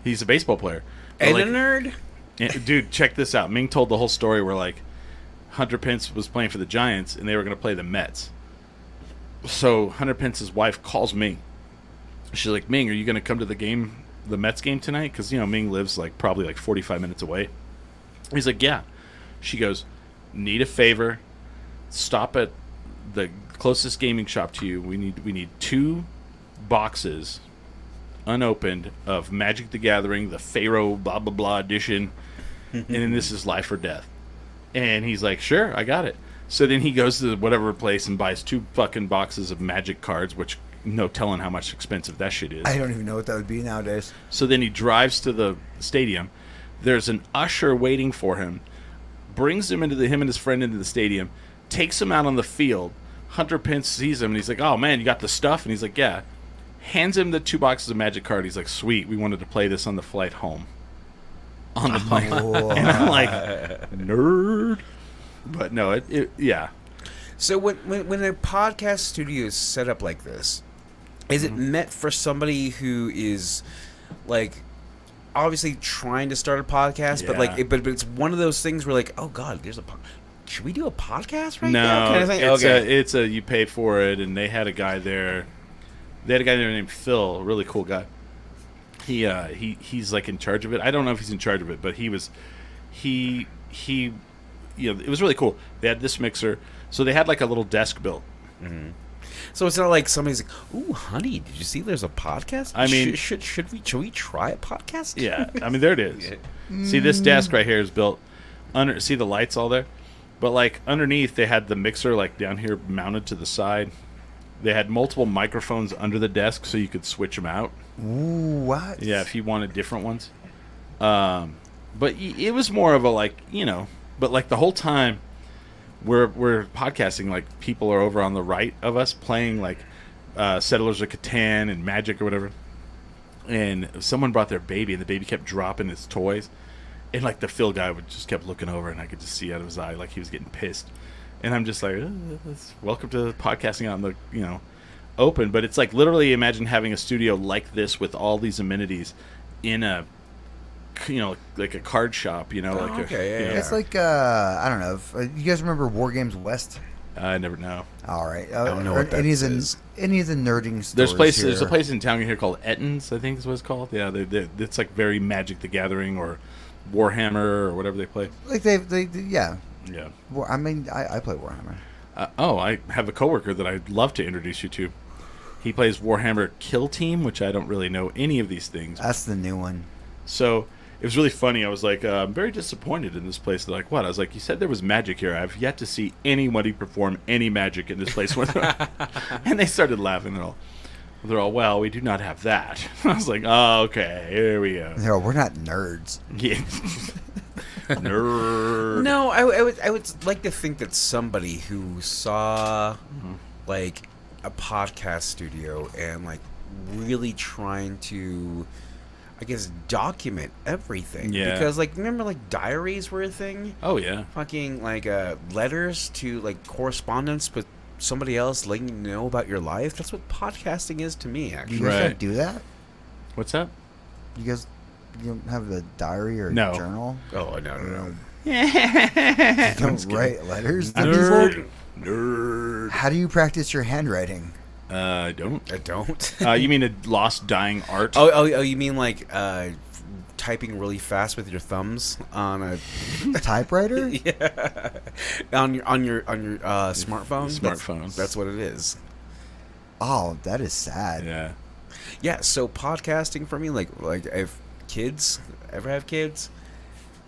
He's a baseball player. And like, a nerd? Dude, check this out. Ming told the whole story where, like, Hunter Pence was playing for the Giants, and they were going to play the Mets. So Hunter Pence's wife calls Ming. She's like, Ming, are you going to come to the game the Mets game tonight? Because, you know, Ming lives like probably like 45 minutes away. He's like, yeah. She goes, need a favor. Stop at the closest gaming shop to you. We need 2 boxes unopened of Magic the Gathering, the Pharaoh blah blah blah edition, and then this is life or death. And he's like, sure, I got it. So then he goes to whatever place and buys 2 fucking boxes of Magic cards, which no telling how much expensive that shit is. I don't even know what that would be nowadays. So then he drives to the stadium. There's an usher waiting for him, brings him him and his friend into the stadium, takes him out on the field. Hunter Pence sees him and he's like, oh man, you got the stuff? And he's like, yeah. Hands him the 2 boxes of Magic card. He's like, sweet, we wanted to play this on the flight home. On the plane. And I'm like, nerd. But no, yeah. So when a podcast studio is set up like this, is it meant for somebody who is like obviously trying to start a podcast, but like but it's one of those things where like, oh god, there's should we do a podcast right now? Kind of thing? It's a you pay for it, and they had a guy there. They had a guy there named Phil, a really cool guy. He's like in charge of it. I don't know if he's in charge of it, but he you know, it was really cool. They had this mixer, so they had like a little desk built. Mm-hmm. So it's not like somebody's like, "Ooh, honey, did you see there's a podcast? I mean, should we try a podcast?" Yeah, I mean, there it is. See, this desk right here is built under. See the lights all there, but like underneath, they had the mixer like down here mounted to the side. They had multiple microphones under the desk, so you could switch them out. Ooh, what? Yeah, if you wanted different ones. But it was more of a like, you know, but like the whole time we're podcasting, like people are over on the right of us playing like Settlers of Catan and Magic or whatever. And someone brought their baby, and the baby kept dropping its toys. And like the Phil guy would just kept looking over, and I could just see out of his eye like he was getting pissed. And I'm just like, welcome to podcasting on the, you know, open. But it's like literally imagine having a studio like this with all these amenities in a, you know, like a card shop, you know. It's like, I don't know. If, you guys remember War Games West? I never know. All right. I don't know what that is. Any of the nerding stores There's a place in town here called Ettins, I think is what it's called. Yeah, it's like very Magic the Gathering or Warhammer or whatever they play. Like they yeah. Yeah. Well, I mean, I play Warhammer. I have a coworker that I'd love to introduce you to. He plays Warhammer Kill Team, which I don't really know any of these things. That's the new one. So it was really funny. I was like, I'm very disappointed in this place. They're like, what? I was like, you said there was magic here. I've yet to see anybody perform any magic in this place. And they started laughing. They're all, well, we do not have that. I was like, oh, okay, here we go. No, we're not nerds. Yeah. Nerd. No, I would like to think that somebody who saw like a podcast studio and like really trying to, I guess, document everything. Yeah. Because like remember like diaries were a thing? Oh yeah. Fucking like letters to like correspondence with somebody else letting you know about your life. That's what podcasting is to me, actually. You guys don't do that? What's up? You guys you don't have a diary or No. a journal? Oh, no. You don't write letters to people? Nerd. How do you practice your handwriting? I don't. I don't. You mean a lost dying art? Oh, you mean like typing really fast with your thumbs on a Typewriter? yeah, on your smartphone. Smartphones. That's what it is. Oh, that is sad. Yeah. Yeah. So podcasting for me, like if kids ever have kids,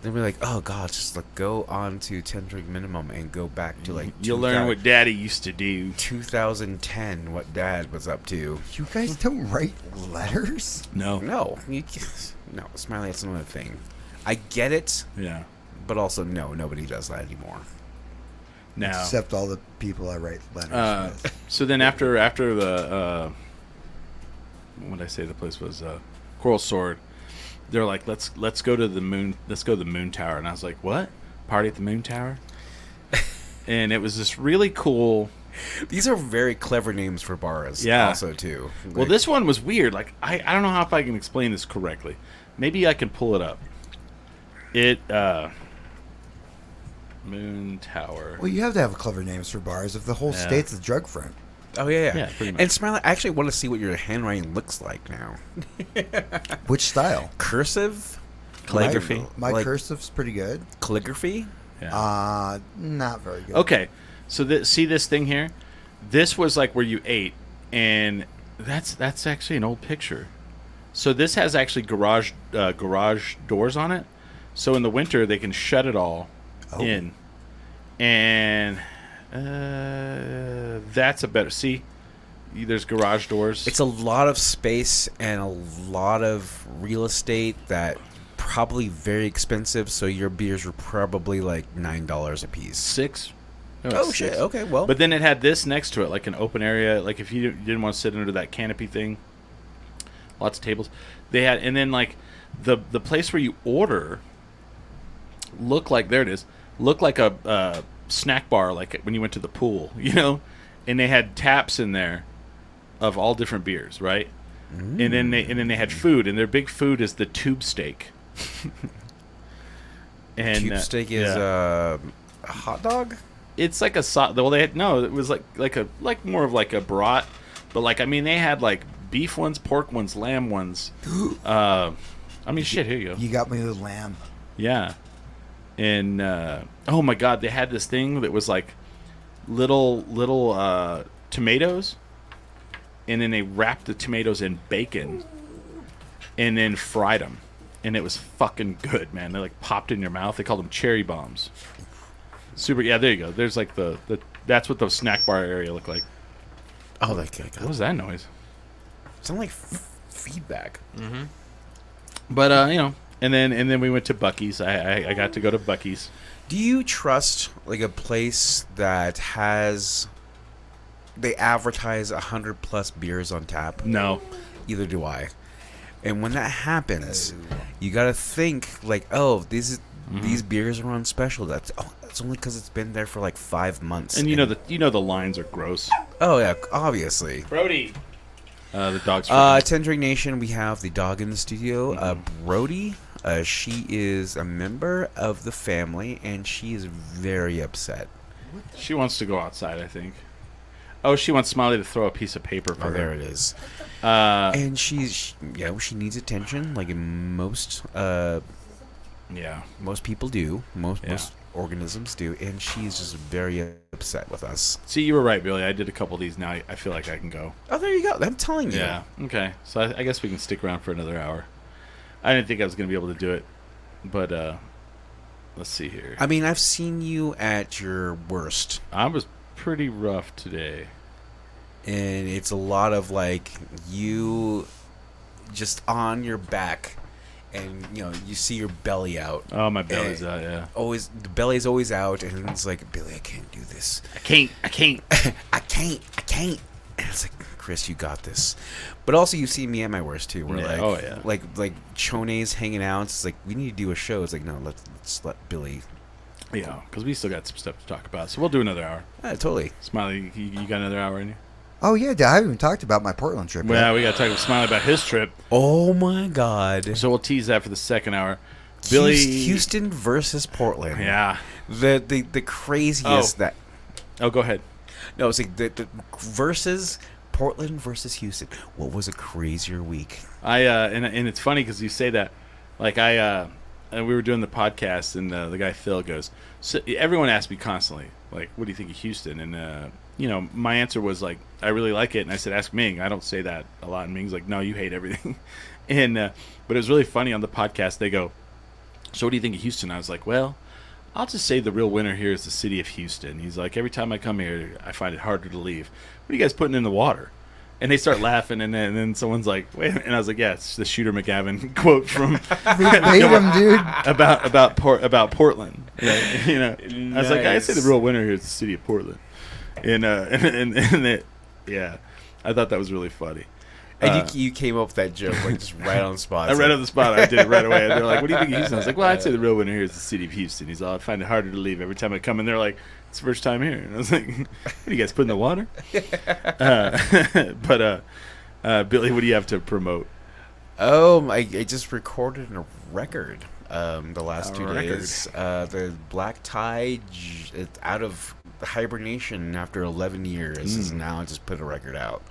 they'll be like, oh god, just like go on to 10 drink minimum and go back to like You'll learn what Daddy used to do. 2010, what Dad was up to. You guys don't write letters? No. No, no, Smiley, that's another thing. I get it, Yeah. but also no, nobody does that anymore. Now. Except all the people I write letters with. So then after the what did I say the place was Coral Sword, they're like, let's go to the moon. Let's go to the Moon Tower. And I was like, what? Party at the Moon Tower? And it was this really cool. These are very clever names for bars. Yeah. Also too. Well, this one was weird. Like I don't know how if I can explain this correctly. Maybe I can pull it up. Moon Tower. Well, you have to have clever names for bars if the whole Yeah. state's a drug front. Oh yeah. Yeah, pretty much. And Smiley, I actually want to see what your handwriting looks like now. Which style? Cursive, Calligraphy. My Like- cursive's pretty good. calligraphy. Yeah. Not very good. Okay, so see this thing here? This was like where you ate, and that's actually an old picture. So this has actually garage doors on it. So in the winter they can shut it all in, and that's a better. See, there's garage doors. It's a lot of space and a lot of real estate that probably very expensive. So your beers were probably like $9 a piece. 6. No, Oh it's shit! 6. Okay, well, But then it had this next to it, like an open area. Like if you didn't want to sit under that canopy thing, lots of tables. They had, and then like the place where you order looked like, there it is, looked like a snack bar, like when you went to the pool, you know. And they had taps in there of all different beers, right? And then they had food, and their big food is the tube steak. And tube steak is yeah. a hot dog. It's like a well, they had it was like more of like a brat, but like I mean they had like beef ones, pork ones, lamb ones. I mean shit, here you go. You got me with lamb. Yeah. And oh my god, they had this thing that was like little tomatoes, and then they wrapped the tomatoes in bacon and then fried them, and it was fucking good, man. They like popped in your mouth. They called them cherry bombs. Super. Yeah, there you go. There's like the that's what the snack bar area looked like. Oh, that guy. What was that noise? Sound like feedback. But you know, and then we went to Buc-ee's. I got to go to Buc-ee's. Do you trust like a place that has they advertise 100+ beers on tap? No. Either do I. And when that happens, you gotta think like, oh, these beers are on special. That's only because it's been there for like 5 months. And you know the lines are gross. Oh yeah, obviously. Brody. The dog's. Tendering Nation, we have the dog in the studio. Brody. She is a member of the family, and she is very upset. She wants to go outside, I think. Oh, she wants Smiley to throw a piece of paper for her. There it is. And she needs attention, like most most people do, most organisms do, and she's just very upset with us. See, you were right, Billy. I did a couple of these. Now I feel like I can go. Oh, there you go. I'm telling you. Yeah. Okay. So I guess we can stick around for another hour. I didn't think I was going to be able to do it, but let's see here. I mean, I've seen you at your worst. I was pretty rough today. And it's a lot of like you just on your back, and you see your belly out. Oh, my belly's out. Yeah. Always the belly's always out, and it's like, Billy, I can't do this. I can't. I can't. And it's like, Chris, you got this. But also, you see me at my worst too. Where like Chone's hanging out. It's like, we need to do a show. It's like, no, let's let Billy. Yeah, because we still got some stuff to talk about. So we'll do another hour. Totally. Smiley, you got another hour in you? Oh yeah, I haven't even talked about my Portland trip. Well, yet. we got to talk to Smiley about his trip. Oh my God. So we'll tease that for the second hour. Billy, Houston versus Portland. Yeah. The craziest that. Oh, go ahead. No, it's like the versus Portland versus Houston. What was a crazier week? And it's funny because you say that. Like we were doing the podcast, and the guy Phil goes, so everyone asks me constantly, like, what do you think of Houston? And my answer was like, I really like it. And I said, ask Ming. I don't say that a lot. And Ming's like, no, you hate everything. And but it was really funny on the podcast. They go, so what do you think of Houston? I was like, well, I'll just say the real winner here is the city of Houston. He's like, every time I come here, I find it harder to leave. What are you guys putting in the water? And they start laughing, and then someone's like, wait a minute. And I was like, yeah, it's the Shooter McGavin quote from verbatim, dude. about Portland. I was like, I say the real winner here is the city of Portland. And I thought that was really funny. And you came up with that joke like just right on the spot. I read on the spot. I did it right away. And they're like, what do you think of Houston? I was like, well, I'd say the real winner here is the city of Houston. He's all, I find it harder to leave every time I come. And they're like, it's the first time here. And I was like, what do you guys put in the water? But Billy, what do you have to promote? I just recorded a record. the last 2 record. days. The Black Tie, it's out of hibernation after 11 years, is now just put a record out.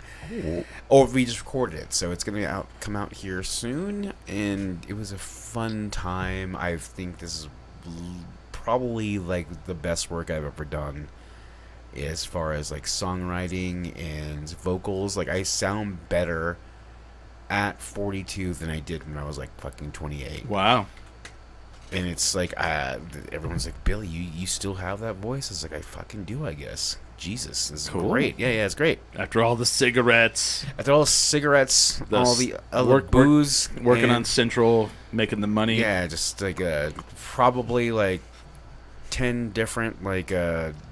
Or we just recorded it, so it's gonna come out here soon. And it was a fun time. I think this is probably like the best work I've ever done, as far as like songwriting and vocals. Like, I sound better at 42 than I did when I was like fucking 28. Wow. And it's like, everyone's like, Billy, you still have that voice? It's like, I fucking do, I guess. Jesus, this is Cool. great. Yeah, it's great. After all the cigarettes, After all the cigarettes, The all the other booze, working and- on Central, making the money. yeah, just like probably like 10 different like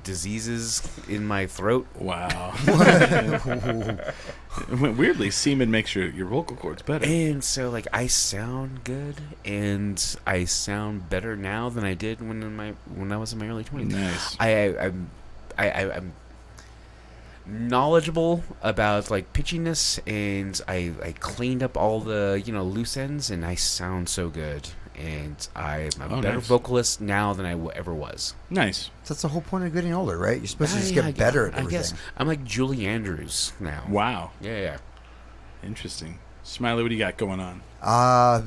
diseases in my throat. Wow. Weirdly, semen makes your vocal cords better. And so like I sound good, and I sound better now than I did when I was in my early 20s. Nice. I'm knowledgeable about like pitchiness, and I cleaned up all the loose ends, and I sound so good, and I'm a better nice. vocalist now than I ever was. Nice. That's the whole point of getting older, right? You're supposed to just Yeah, get better at I everything. guess I'm like Julie Andrews now. Wow. Yeah. Interesting. Smiley, what do you got going on? I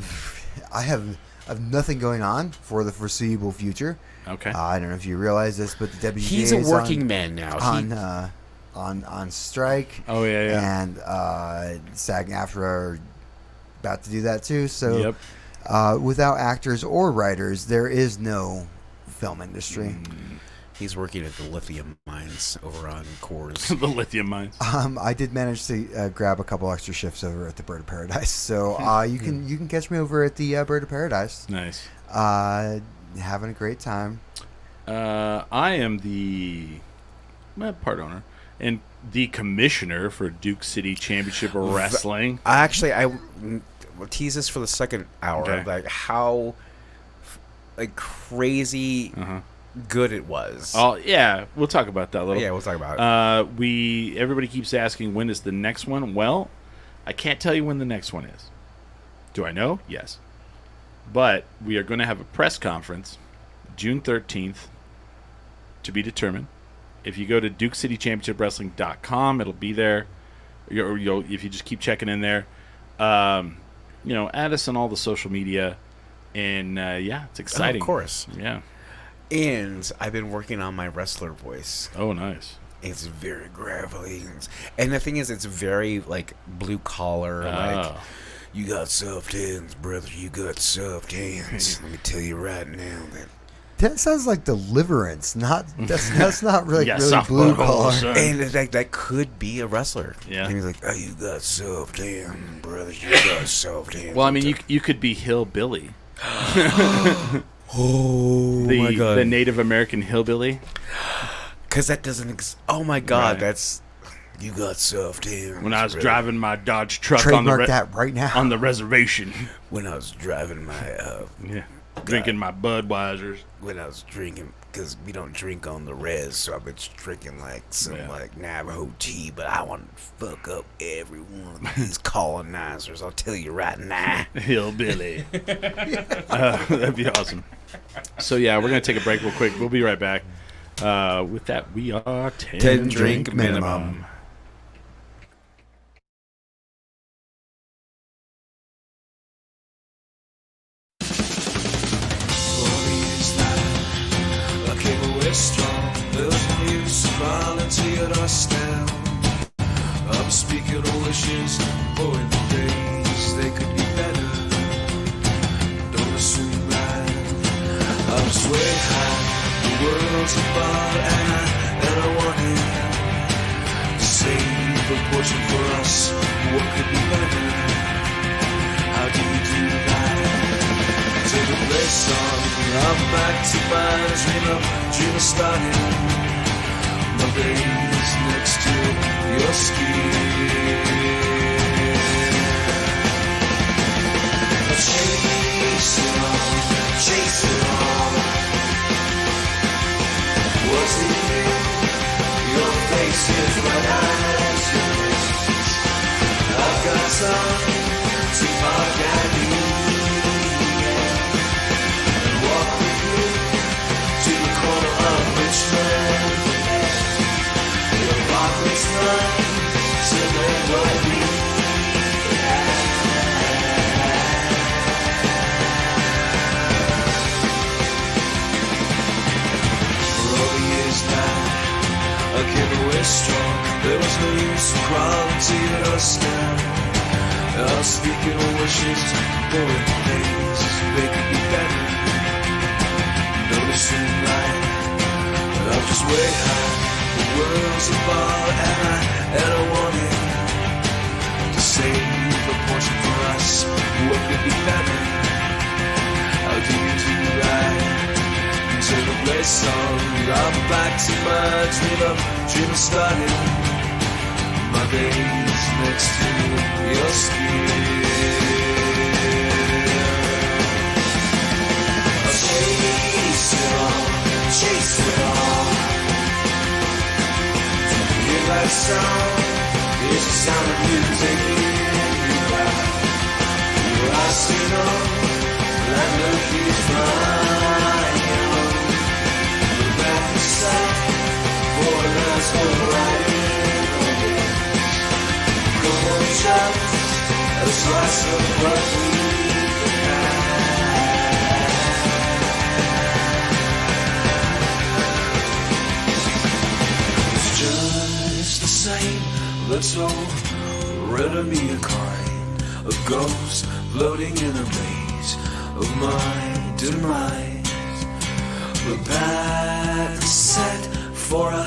have nothing going on for the foreseeable future. Okay. I don't know if you realize this, but the WGA He's a is working man now. on strike. Oh, yeah. And SAG-AFTRA are about to do that too. So Yep. without actors or writers, there is no film industry. He's working at the lithium mines over on Coors. The lithium mines. I did manage to grab a couple extra shifts over at the Bird of Paradise, so you can catch me over at the Bird of Paradise. Nice. Having a great time. I am the part owner and the commissioner for Duke City Championship Wrestling. I will tease this for the second hour. Okay. Like how like crazy good it was. Oh yeah, we'll talk about that a little. Yeah, we'll talk about it. Everybody keeps asking when is the next one. Well, I can't tell you when the next one is. Do I know? Yes. But we are going to have a press conference June 13th to be determined. If you go to DukeCityChampionshipWrestling.com, it'll be there. If you just keep checking in there, add us on all the social media, and it's exciting. Of course. Yeah. And I've been working on my wrestler voice. Oh, nice. It's very gravelly, and the thing is, it's very like blue collar. Like, you got soft hands, brother. You got soft hands. Let me tell you right now That sounds like Deliverance. That's not really Yeah, really soft blue butthole, collar. son. and it's like that could be a wrestler. Yeah. And he's like, oh, you got soft hands, brother. You got soft hands. Well, I mean, you could be Hillbilly. Oh my god. The Native American hillbilly. Because that doesn't. Oh my god, Right. that's. You got soft hands. When I was brother. driving my Dodge truck Trademark that right now. on the reservation, When I was driving my. drinking my Budweisers. When I was drinking. Because we don't drink on the res, so I've been drinking like some like Navajo tea, but I want to fuck up every one of these colonizers. I'll tell you right now. Hillbilly. That'd be awesome. So yeah, we're gonna take a break real quick. We'll be right back. With that, we are 10 drink minimum. Strong, there's no use volunteered us down. I'm speaking all the shits, boy, in the days they could be better. Don't assume that I'm just way high. The world's a bar and I want it. Save a portion for us. What could be better? How do you do that? Take a place on. I'm back to my dream of starting. My veins next to your skin. Chase it on. Was it you? Your face is red as your wrists. I've got time to mark at you. I came away strong. There was no use crawling to get us down. I was speaking of wishes, boring things, they could be better. Noticing life, I was just way high. The world's about, and I had a warning to save a portion for us. What could be better? How do you do right? Until the play song, I'll be back to my dream of starting my days next to your skin. I'll chase it all, chase it all. Hear that sound? It's the sound of you taking me back. Your eyes stayed on, that look is mine. The back is set for that's alright. Come on, child, a slice of what we had. It's just the same. Let's all riddle me a kind of ghost floating in a maze of my demise. The path is set for a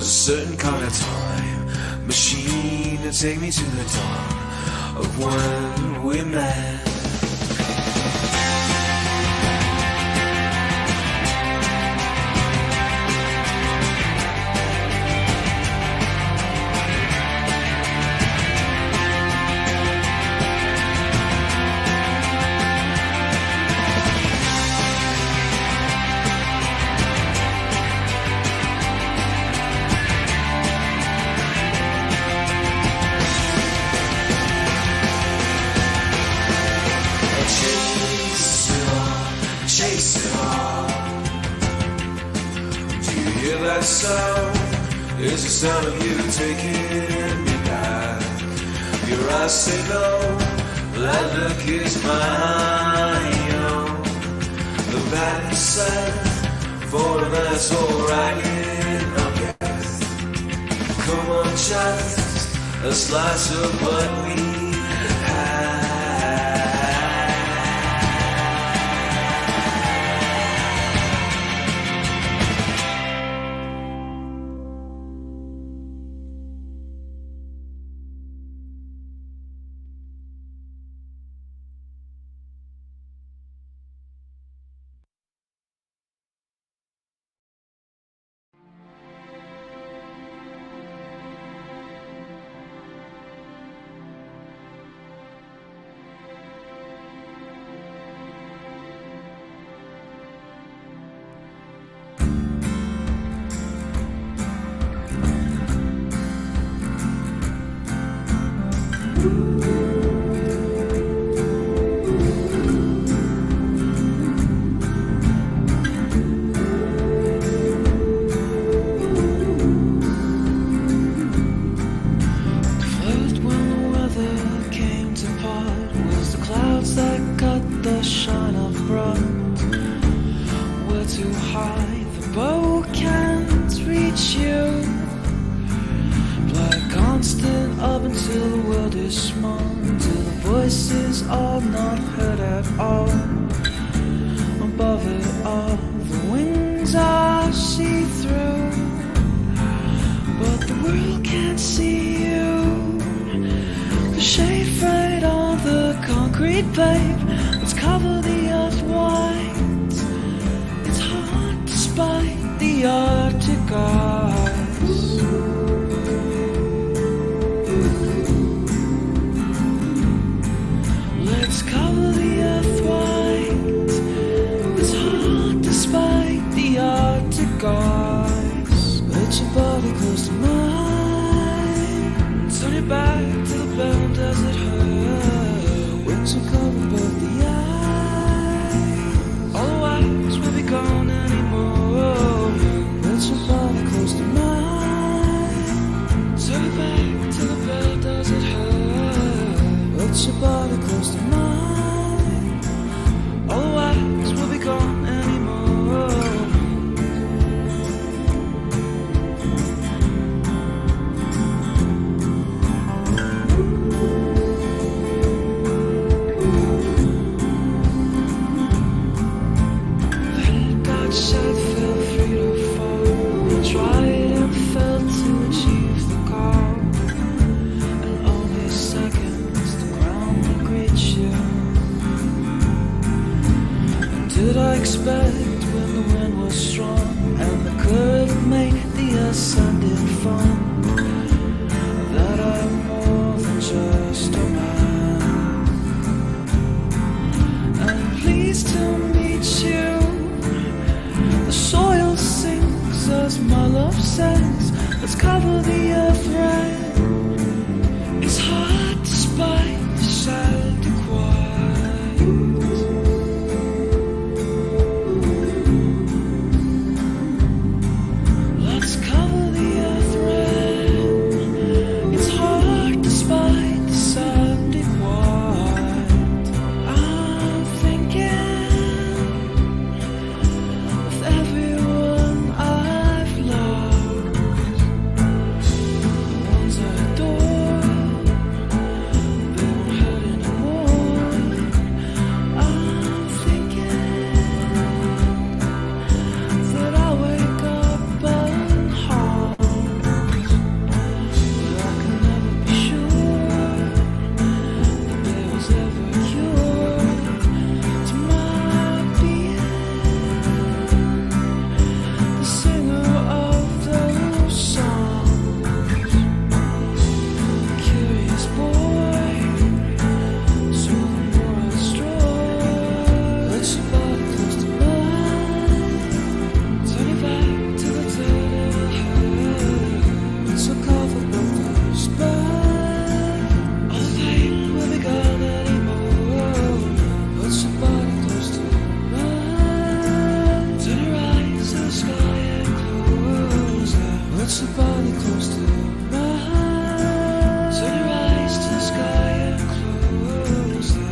certain kind of time machine to take me to the dawn of when we met. That sound is the sound of you taking me back. Your eyes say no, that look is mine. The bad is set for that's alright in our guess. Come on, just a slice of what we had. Back to the bend as it hurts. Winds are coming, but I expect when the wind was strong and the curve made the ascended fun? That I'm more than just a man. I'm pleased to meet you. The soil sinks as my love says. Let's cover the earth right. It's hard despite the sad quiet. Let's cover the earth red. It's hard despite the sad quiet. I'm thinking of everyone I've loved, the ones I adore. They won't hurt anymore. I'm thinking that I'll wake up unharmed, but I can never be sure that there was ever a cure to my being the singer of those songs. Curious boy, so the more I stroll, let's about close to mine. Turn it back to the turtle head. It's a cover both the spine. All the pain will be gone anymore. Put somebody close to mine. Turn your eyes to the sky and close them. Put somebody close to mine. Turn your eyes to the sky and close them.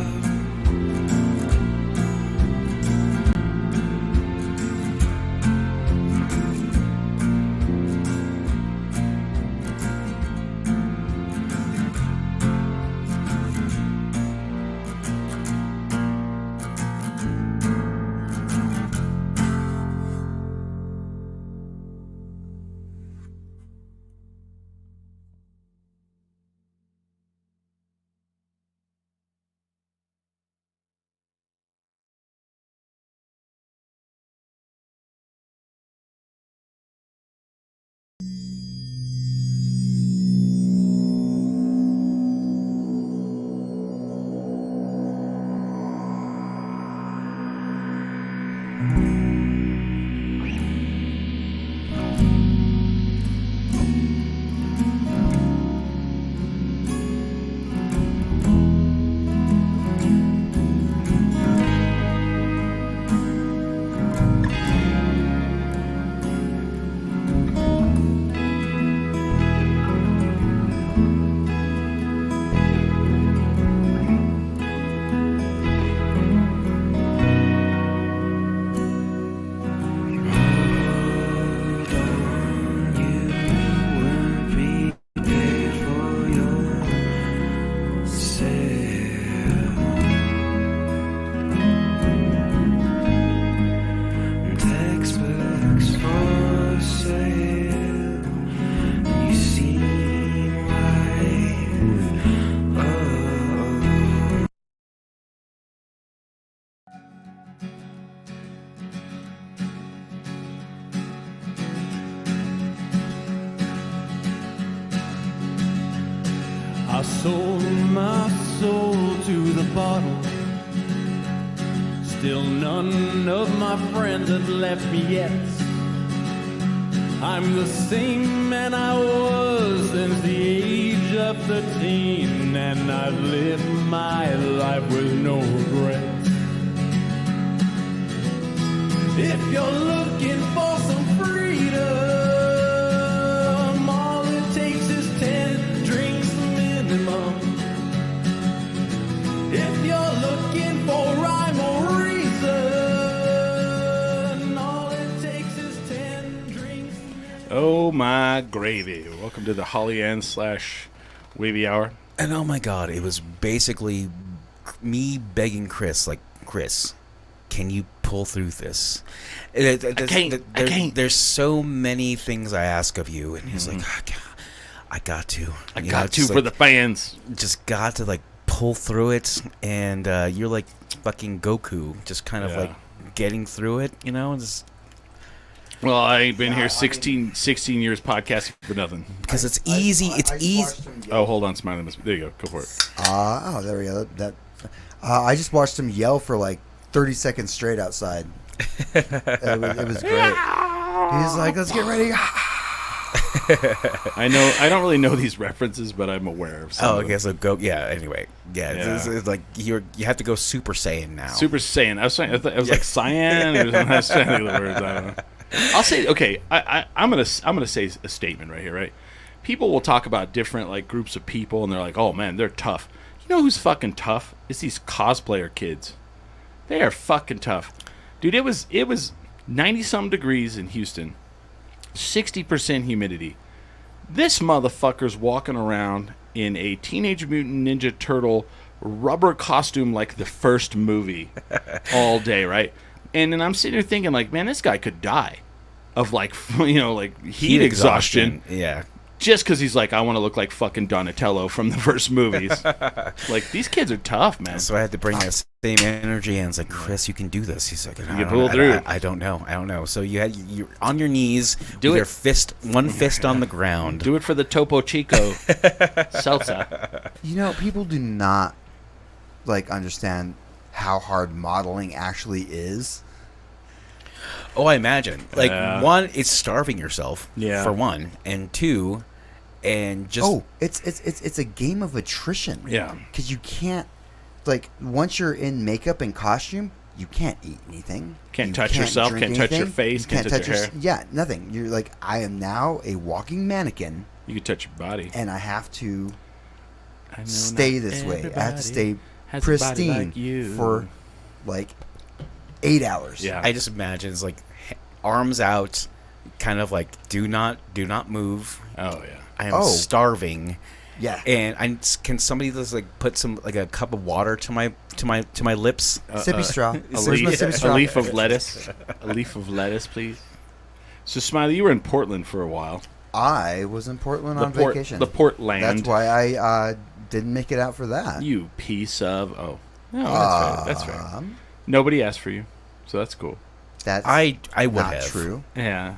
Textbooks for sale. You seem right. Oh. I sold my soul to the bottle. Still none of my friends have left me yet. I'm the same man I was since the age of 13, and I've lived my life with no regrets. If you're looking for some freedom, all it takes is 10 drinks minimum. If you're looking for rhyme or reason, all it takes is 10 drinks minimum. Oh my gravy! Welcome to the Holly Ann / Wavy Hour. And oh my god, it was basically me begging Chris, like, Chris, can you pull through this? I can't. There's so many things I ask of you, and he's like, I got to. I You know, got it's to just for like, the fans. just got to like pull through it, and you're like fucking Goku, just kind of Yeah. like getting through it. You know, it's, Well, I ain't been here 16 years podcasting for nothing. because it's easy. It's easy. Oh, hold on, Smiley. There you go. Go for it. Oh, there we go. I just watched him yell for like 30 seconds straight outside. It was great. He's like, let's get ready. I don't really know these references, but I'm aware of some. Oh, of okay. them. So go. Yeah. Anyway. Yeah. It's like you have to go Super Saiyan now. Super Saiyan. I was like cyan. Or something. I was trying to think of the words. I don't know. I'll say okay. I'm gonna say a statement right here. Right. People will talk about different like groups of people, and they're like, oh man, they're tough. You know who's fucking tough? It's these cosplayer kids. They are fucking tough, dude. It was 90-some degrees in Houston, 60% humidity. This motherfucker's walking around in a Teenage Mutant Ninja Turtle rubber costume like the first movie all day, right? And then I'm sitting here thinking, like, man, this guy could die of, like, like heat exhaustion. Yeah. Just because he's like, I want to look like fucking Donatello from the first movies. Like, these kids are tough, man. So I had to bring that same energy, and it's like, Chris, you can do this. He's like, can pull through. I don't know. So you're on your knees, Do with it. one fist on the ground. Do it for the Topo Chico salsa. You know, people do not like understand how hard modeling actually is. Oh, I imagine. Like, Yeah. one, it's starving yourself. Yeah. For one, and two, and just It's a game of attrition. Yeah. Because you can't, like, once you're in makeup and costume, you can't eat anything. Can't You touch yourself, drink can't touch your anything, face, you can't touch your hair. Yeah, nothing. You're like, I am now a walking mannequin, You can touch your body. and I have to I know stay not this way. I have to everybody stay has a body pristine like you. for like 8 hours. Yeah. I just imagine it's like arms out, kind of like do not move. Oh yeah. I am Oh. starving, Yeah. and can somebody just like put some like a cup of water to my lips? Sippy straw. A Where's my leaf, sippy straw? a leaf of lettuce. A leaf of lettuce, please. So, Smiley, you were in Portland for a while. I was in Portland on vacation. The Portland. That's why I didn't make it out for that. You piece of. Oh. No, that's fair. That's fair. Nobody asked for you, so that's cool. That's I would not have. true. Yeah.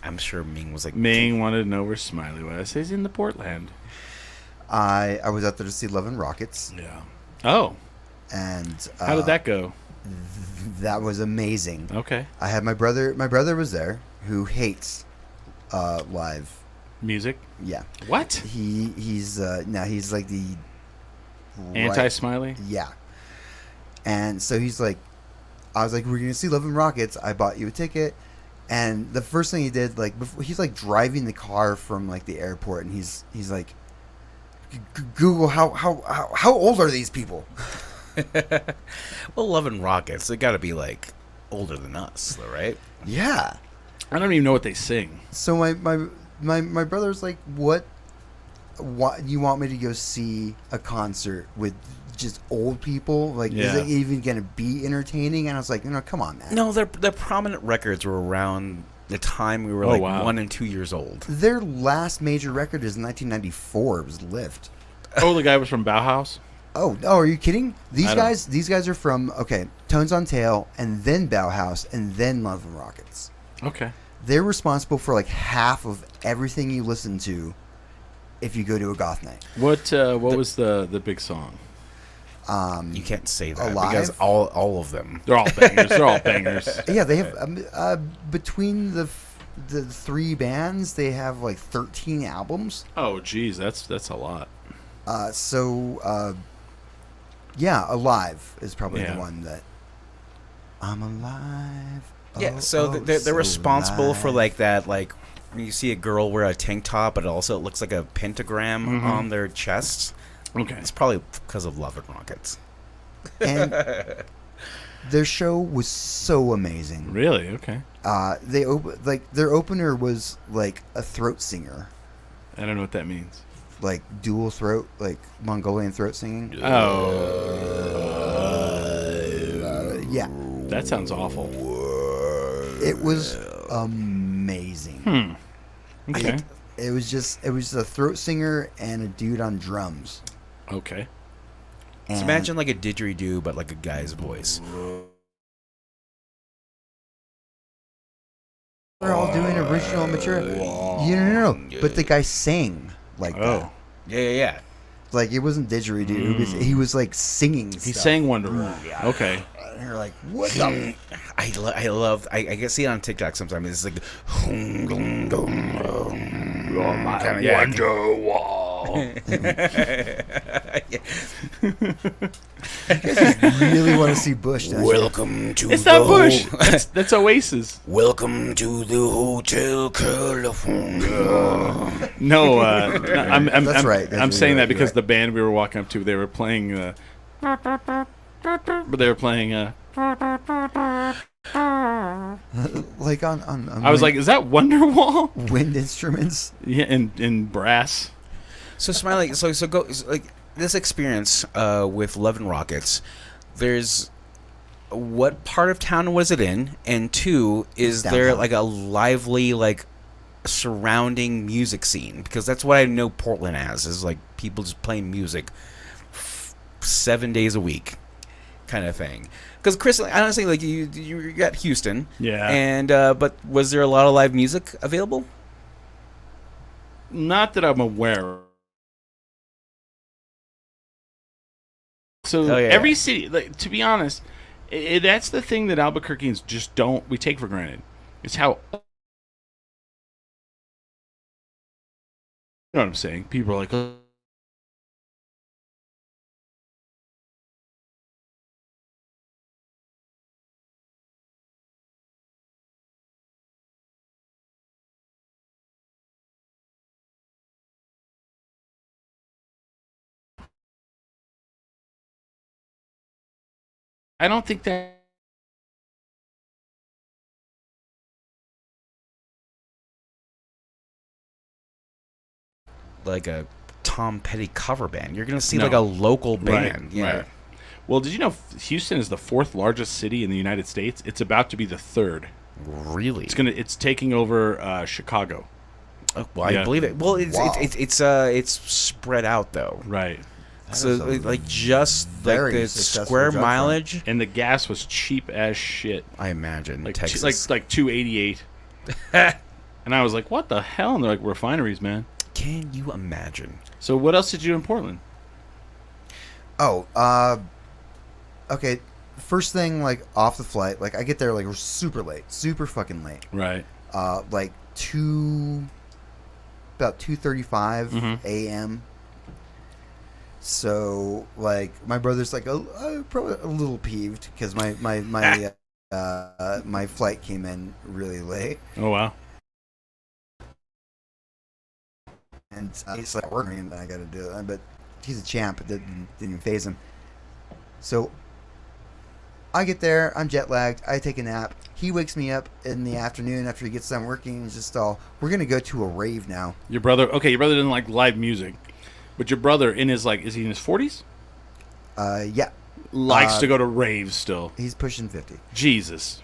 I'm sure Ming was like, Ming wanted to know where Smiley was. I said he's in the Portland. I was out there to see Love and Rockets, Yeah. Oh. and How did that go? that was amazing. Okay. I had my brother. My brother was there, who hates live. Music. Yeah, What? he's now he's like the Anti-Smiley? Yeah, and so he's like, I was like, we're gonna see Love and Rockets. I bought you a ticket, and the first thing he did, like, before, he's like driving the car from like the airport, and he's like, Google how old are these people? well, Love and Rockets. They got to be like older than us, though, right? Yeah. I don't even know what they sing. So my brother's like, what you want me to go see a concert with just old people? Like, is Yeah. it even gonna be entertaining? And I was like, come on, man. No, their prominent records were around the time we were Oh, like wow. 1 and 2 years old. Their last major record is 1994. It was Lift. Oh, the guy was from Bauhaus? Oh, are you kidding? I don't- These guys are from Tones on Tail, and then Bauhaus, and then Love and Rockets. Okay. They're responsible for like half of everything you listen to if you go to a goth night. What was the big song? You can't say that Alive? because all of them. They're all bangers. They're all bangers. Yeah, they have between the three bands, they have like 13 albums. Oh, geez, that's a lot. Yeah, Alive is probably Yeah. the one that I'm alive. Yeah, oh, so oh, they're so responsible for alive. like that, like when you see a girl wear a tank top, but it also looks like a pentagram on their chest. Okay. It's probably because of Love and Rockets. And their show was so amazing. Really? Okay. Their opener was like a throat singer, I don't know what that means. like dual throat, like Mongolian throat singing. Oh. Yeah, That sounds awful. it was amazing. Okay. It was a throat singer and a dude on drums. Okay. So And imagine like a didgeridoo, but like a guy's voice. They're all doing original material. No. But the guy sang like that. Oh, Yeah. Like it wasn't didgeridoo. He was like singing. he stuff. sang Wonderwall. Okay. And you're like, what the? I love. I can see it on TikTok sometimes. It's like. Really want to see Bush? Don't you? Welcome to It's not Bush. That's Oasis. Welcome to the Hotel California. No, I'm That's right. That's I'm saying right, that because right. the band we were walking up to, they were playing, but they were playing. Like on I was like, is that Wonderwall? wind instruments. Yeah, in brass. So Smiley, so go like this experience with Love and Rockets. There's what part of town was it in, and two, is there Downtown. like a lively like surrounding music scene? Because that's what I know Portland as, is like people just playing music 7 days a week, kind of thing. Because Chris, honestly, like you got Houston, Yeah. and but was there a lot of live music available? Not that I'm aware of. So Oh, yeah, every yeah. city, like, to be honest, that's the thing that Albuquerqueans just we take for granted. It's how, you know what I'm saying? People are like, oh. I don't think that. Like a Tom Petty cover band. You're gonna see No. like a local band. Right. Well, did you know Houston is the 4th largest city in the United States? It's about to be the 3rd. Really? It's taking over Chicago. Oh, well, Yeah. I believe it. Well, Wow. it's spread out though. Right. So is a like just like very the successful square drug front. mileage, And the gas was cheap as shit. I imagine. Like Texas. like $2.88. And I was like, what the hell? And they're like, refineries, man. Can you imagine? So what else did you do in Portland? Oh, okay. First thing, like off the flight, like I get there like super late, super fucking late. Right. Like about 2:35 Mhm. a.m. So like my brother's like probably a little peeved because my my flight came in really late, Oh, wow. and he's like working and I got to do it, but he's a champ. It didn't even phase him. So I get there, I'm jet lagged, I take a nap. He wakes me up in the afternoon after he gets done working. He's just all, we're gonna go to a rave now. Your brother didn't like live music. But your brother in his is he in his 40s? Yeah, Likes to go to raves still. he's pushing 50. Jesus.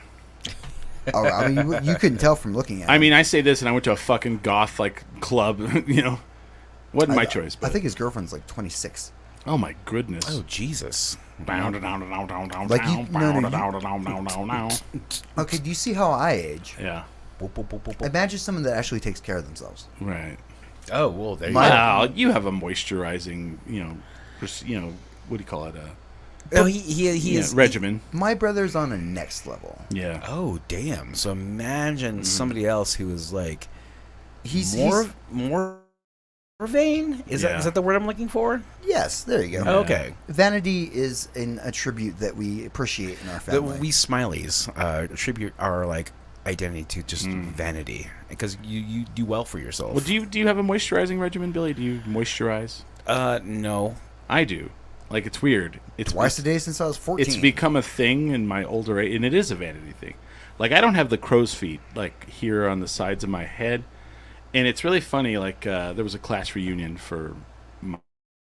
Oh, I mean, you couldn't tell from looking at him. I mean, I say this and I went to a fucking goth club, you know. Wasn't my choice, but I think his girlfriend's like 26. oh my goodness. Oh Jesus! Like Like Okay, do you see how I age? Yeah. Imagine someone that actually takes care of themselves. Right. Oh well, there you My- go. Wow, you have a moisturizing, what do you call it? Oh, he is Regimen. My brother's on a next level. Yeah. Oh damn! So imagine somebody else who is like He's more vain. Is Yeah. that the word I'm looking for? yes, there you go. Yeah. Okay. Vanity is an attribute that we appreciate in our The, family. we Smileys attribute our like identity to just vanity because you do well for yourself. Well, do you have a moisturizing regimen, Billy? Do you moisturize? No. I do. Like, it's weird. It's Twice a day since I was 14. It's become a thing in my older age, and it is a vanity thing. Like, I don't have the crow's feet, like, here on the sides of my head. And it's really funny, like, there was a class reunion for my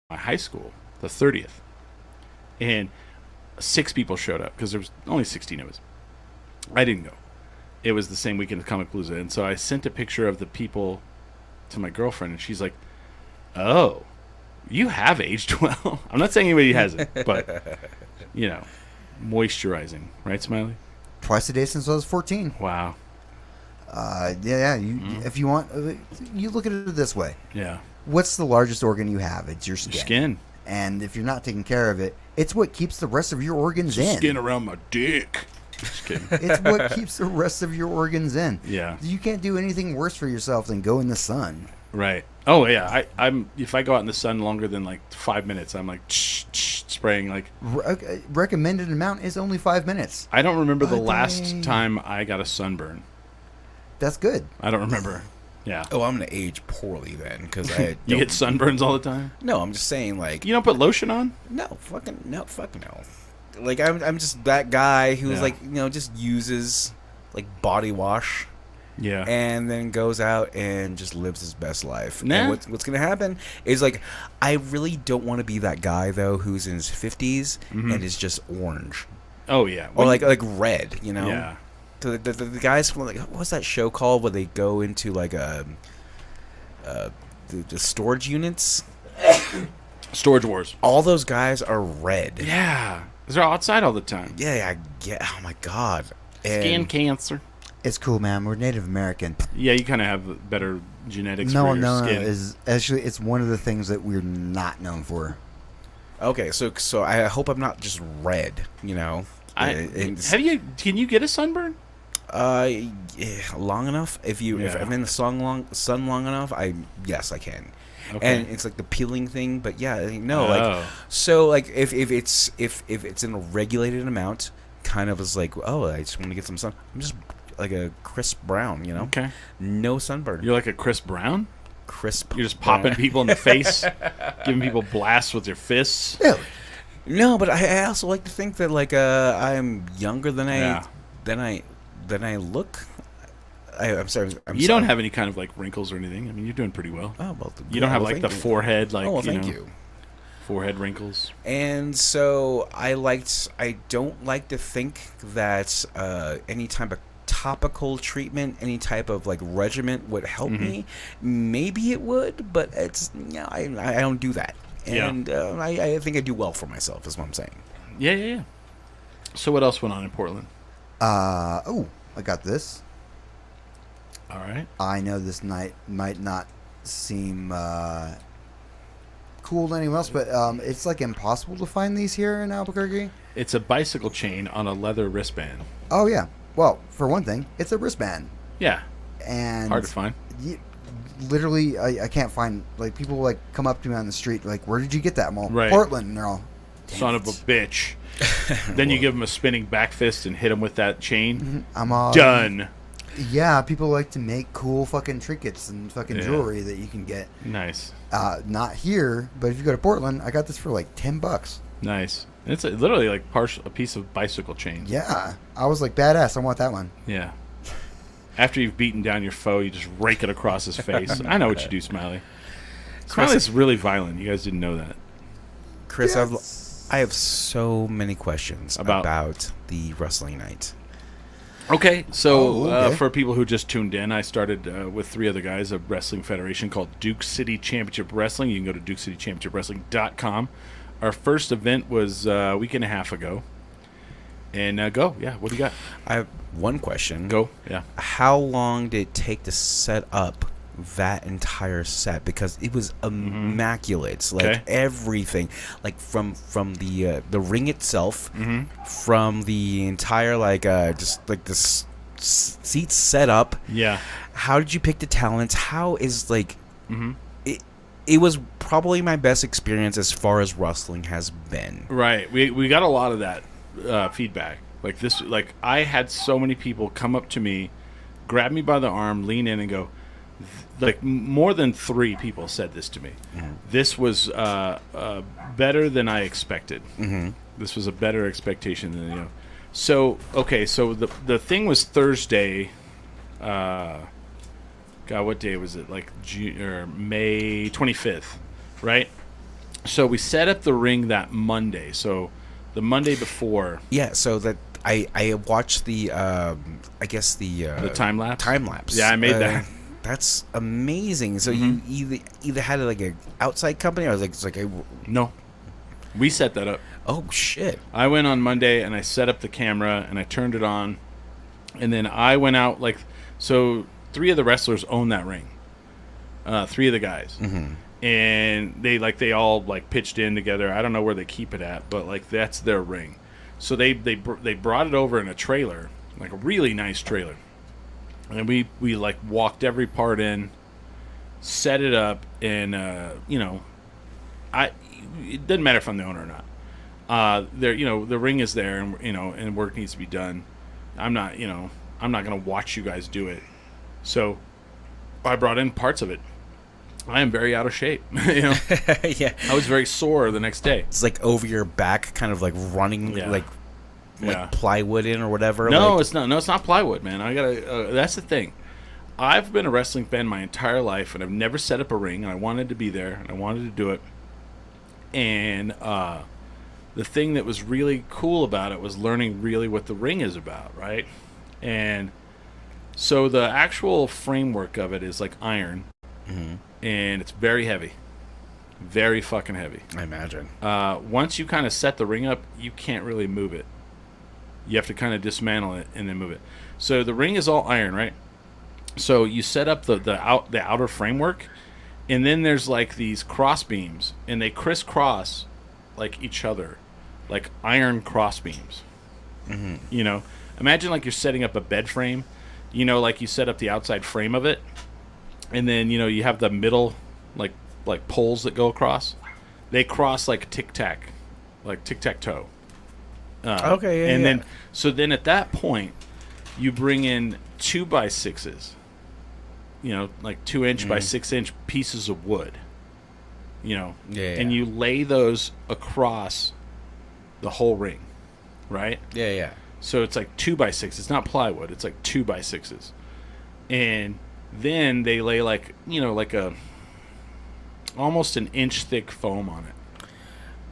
high school, the 30th. And 6 people showed up, because there was only 16 of us. I didn't go. It was the same weekend as Comicpalooza. And so I sent a picture of the people to my girlfriend, and she's like, oh, you have aged well. I'm not saying anybody hasn't, but, moisturizing. Right, Smiley? Twice a day since I was 14. Wow. Yeah. If you want, you look at it this way. Yeah. What's the largest organ you have? It's your skin. Your skin. And if you're not taking care of it, it's what keeps the rest of your organs in. Skin around my dick. Just kidding. It's what keeps the rest of your organs in. Yeah. You can't do anything worse for yourself than go in the sun. Right. Oh yeah. I'm if I go out in the sun longer than like 5 minutes, I'm like spraying like. Recommended amount is only 5 minutes. I don't remember the But last time I got a sunburn. That's good. I don't remember. Yeah. Oh, I'm gonna age poorly then because I You don't- get sunburns all the time? No, I'm just saying like You don't put lotion on? fuck no. Like I'm just that guy who's Yeah. like just uses like body wash Yeah. and then goes out and just lives his best life. Nah. And what's gonna happen is like I really don't want to be that guy though who's in his 50s and is just orange Oh yeah. or When like red. Yeah. The guys from like what's that show called where they go into like the storage units? Storage Wars. All those guys are red. Yeah. They're outside all the time. Yeah, I get. Oh my god. Skin And cancer. It's cool, man. We're Native American. Yeah, you kind of have better genetics No, for your no. skin. Is actually it's one of the things that we're not known for. okay, so I hope I'm not just red. Can you get a sunburn? Long enough. If Yeah. I'm in the sun long enough, yes I can. Okay. And it's like the peeling thing, but yeah, no, Oh. like so like if it's in a regulated amount, kind of is like I just want to get some sun. I'm just like a crisp brown, Okay. no sunburn. You're like a Chris Brown? Crisp. You're just popping people in the face, giving people blasts with your fists. Really? No, but I also like to think that like I'm younger than Yeah. I look. I'm sorry. You don't have any kind of like wrinkles or anything. I mean, you're doing pretty well. Oh well. You don't have like the forehead, like thank you. forehead wrinkles. And so I don't like to think that any type of topical treatment, any type of like regimen would help me. Maybe it would, but it's I don't do that. Yeah. And I think I do well for myself, is what I'm saying. Yeah. So what else went on in Portland? I got this. All right. I know this night might not seem cool to anyone else, but it's like impossible to find these here in Albuquerque. It's a bicycle chain on a leather wristband. Oh yeah. Well, for one thing, it's a wristband, Yeah. and Hard to find. Literally, I can't find like people like come up to me on the street like, "Where did you get that?" I'm all, Right. Portland, and they're all, "Damn Son it." of a bitch. Then you give him a spinning back fist and hit him with that chain. I'm all Done. Yeah, people like to make cool fucking trinkets and fucking Yeah. jewelry that you can get. Nice. Not here, but if you go to Portland, I got this for like $10. Nice. It's literally like a piece of bicycle chain. Yeah, I was like, badass. I want that one. Yeah. After you've beaten down your foe, you just rake it across his face. I know what you do, Smiley. Smiley's really violent. You guys didn't know that. Chris, Yes. I have so many questions About- about the wrestling night. Okay, so Oh, okay. for people who just tuned in, I started with 3 other guys a wrestling federation called Duke City Championship Wrestling. You can go to DukeCityChampionshipWrestling.com. Our first event was a week and a half ago. And go. Yeah, what do you got? I have one question. Go. Yeah. How long did it take to set up that entire set? Because it was immaculate. Like Okay. everything, like from the ring itself, Mm-hmm. from the entire just like this seat set up. Yeah. How did you pick the talents? How is like Mm-hmm. it was probably my best experience as far as wrestling has been. Right. We got a lot of that feedback. Like this. Like I had so many people come up to me, grab me by the arm, lean in, and go. Like more than 3 people said this to me. This was better than I expected. This was a better expectation than So okay, so the thing was Thursday. God, what day was it? Like June or May 25th, right? So we set up the ring that Monday. So the Monday before Yeah, so that I watched the I guess the time lapse. time lapse. Yeah, I made that. That's amazing. So you either had like a outside company, or was it's like a No, we set that up. oh shit. I went on Monday and I set up the camera and I turned it on, And then I went out like, so 3 of the wrestlers own that ring. 3 of the guys. And they all like pitched in together. I don't know where they keep it at, but like that's their ring. So they brought it over in a trailer, like a really nice trailer. And we like walked every part in, set it up, and it doesn't matter if I'm the owner or not. The ring is there, and and work needs to be done. I'm not gonna watch you guys do it. So I brought in parts of it. I am very out of shape. Yeah. I was very sore the next day. It's like over your back, kind of like running Yeah. like Yeah. plywood in or whatever. No, like, it's not. No, it's not plywood, man. I gotta. That's the thing. I've been a wrestling fan my entire life, and I've never set up a ring. And I wanted to be there, and I wanted to do it. And the thing that was really cool about it was learning really what the ring is about, right? And so the actual framework of it is like iron, and it's very heavy, very fucking heavy. I imagine. Once you kind of set the ring up, you can't really move it. You have to kind of dismantle it and then move it. So the ring is all iron, right? So you set up the outer framework, and then there's like these cross beams, and they crisscross like each other, like iron cross beams. Imagine like you're setting up a bed frame. Like you set up the outside frame of it, and then you have the middle like poles that go across. They cross like tic-tac-toe. Okay, yeah, and yeah. then at that point, you bring in 2x6s, like 2-inch by 6-inch pieces of wood, and you lay those across the whole ring, right? Yeah. So it's like 2x6. It's not plywood. It's like 2x6s, and then they lay like like a almost an inch thick foam on it.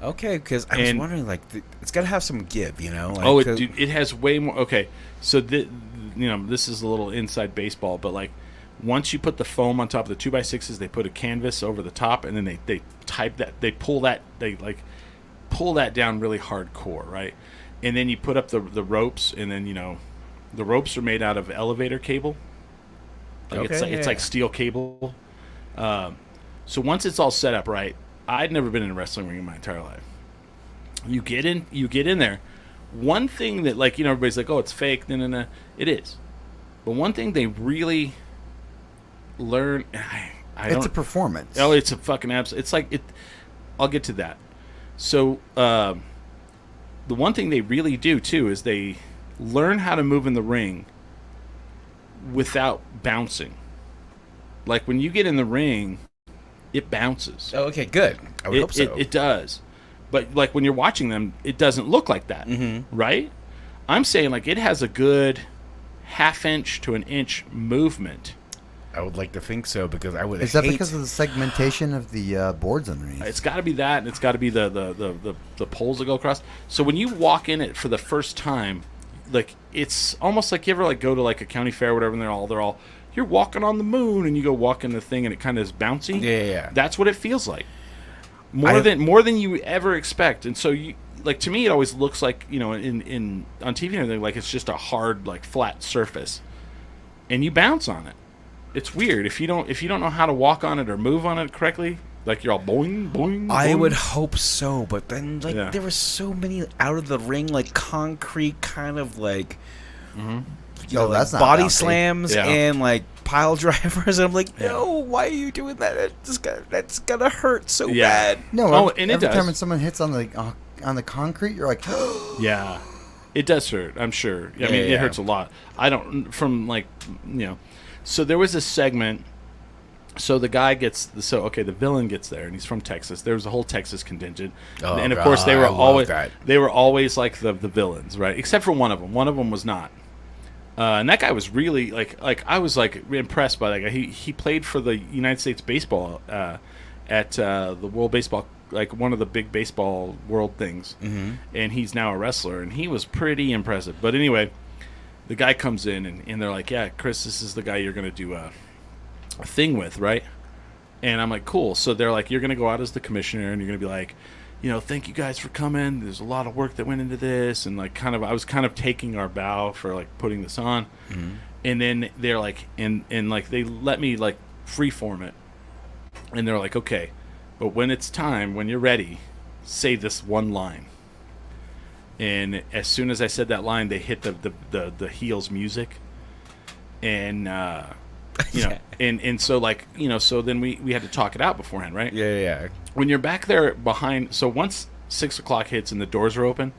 Okay, because I was wondering, like, it's got to have some give, Like, it has way more. Okay, so this is a little inside baseball, but like once you put the foam on top of the 2x6s, they put a canvas over the top, and then they type that, they pull that down really hardcore, right? And then you put up the ropes, and then the ropes are made out of elevator cable. Like it's like steel cable. So once it's all set up right. I'd never been in a wrestling ring in my entire life. You get in there. One thing that everybody's like, oh, it's fake. No. It is. But one thing they really learn, It's a performance. Oh, it's a fucking absolute. It's like it. I'll get to that. So the one thing they really do too is they learn how to move in the ring without bouncing. Like when you get in the ring, it bounces. Oh, okay, good. I would hope so. It does. But like when you're watching them, it doesn't look like that, right? I'm saying like it has a good half-inch to an inch movement. I would like to think so, because I would. Is that because of the segmentation of the boards underneath? It's got to be that, and it's got to be the poles that go across. So when you walk in it for the first time, like it's almost like you ever like go to like a county fair or whatever, and they're all you're walking on the moon, and you go walk in the thing, and it kind of is bouncy. Yeah. That's what it feels like. More than you ever expect, and so you like, to me, it always looks like in on TV and everything, like it's just a hard like flat surface, and you bounce on it. It's weird if you don't know how to walk on it or move on it correctly. Like you're all boing boing. Boing. I would hope so, but then there were so many out of the ring like concrete kind of like. That's not body bouncy. slams and like pile drivers, and I'm like, no, why are you doing that? That's gonna hurt so bad. No, and it every does. time when someone hits on the concrete, you're like, Yeah, it does hurt. I'm sure. I mean, it hurts a lot. I don't So there was a segment. So the guy the villain gets there, and he's from Texas. There was a whole Texas contingent, and of course they were always like the villains, right? Except for one of them. One of them was not. And that guy was really like I was like impressed by that guy. He played for the United States baseball at the World Baseball, like one of the big baseball world things, and he's now a wrestler, and he was pretty impressive. But anyway, the guy comes in, and they're like, yeah, Chris, this is the guy you're gonna do a thing with, right? And I'm like, cool. So they're like, you're gonna go out as the commissioner, and you're gonna be like, thank you guys for coming. There's a lot of work that went into this, and like I was kind of taking our bow for like putting this on, and then they're like, and like they let me like freeform it, and they're like, okay, but when it's time, when you're ready, say this one line. And as soon as I said that line, they hit the Heels music, and and so like so then we had to talk it out beforehand, right? Yeah. When you're back there behind, so once 6 o'clock hits and the doors are open,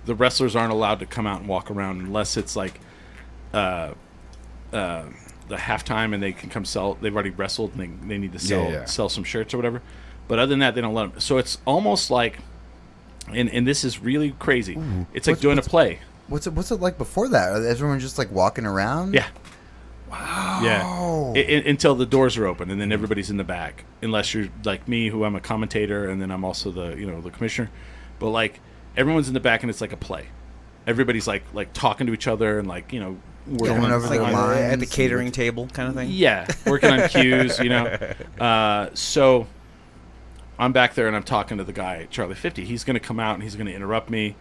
the wrestlers aren't allowed to come out and walk around unless it's like the halftime and they can come sell. They've already wrestled and they need to sell some shirts or whatever. But other than that, they don't let them. So it's almost like, and this is really crazy. Ooh. It's like doing a play. What's it like before that? Is everyone just like walking around? Yeah. Wow. Yeah. Until the doors are open, and then everybody's in the back. Unless you're like me, who I'm a commentator, and then I'm also the commissioner. But like everyone's in the back, and it's like a play. Everybody's like talking to each other, and like working Going over their lines at the catering table kind of thing. Yeah, working on cues. So I'm back there, and I'm talking to the guy, Charlie 50. He's going to come out, and he's going to interrupt me,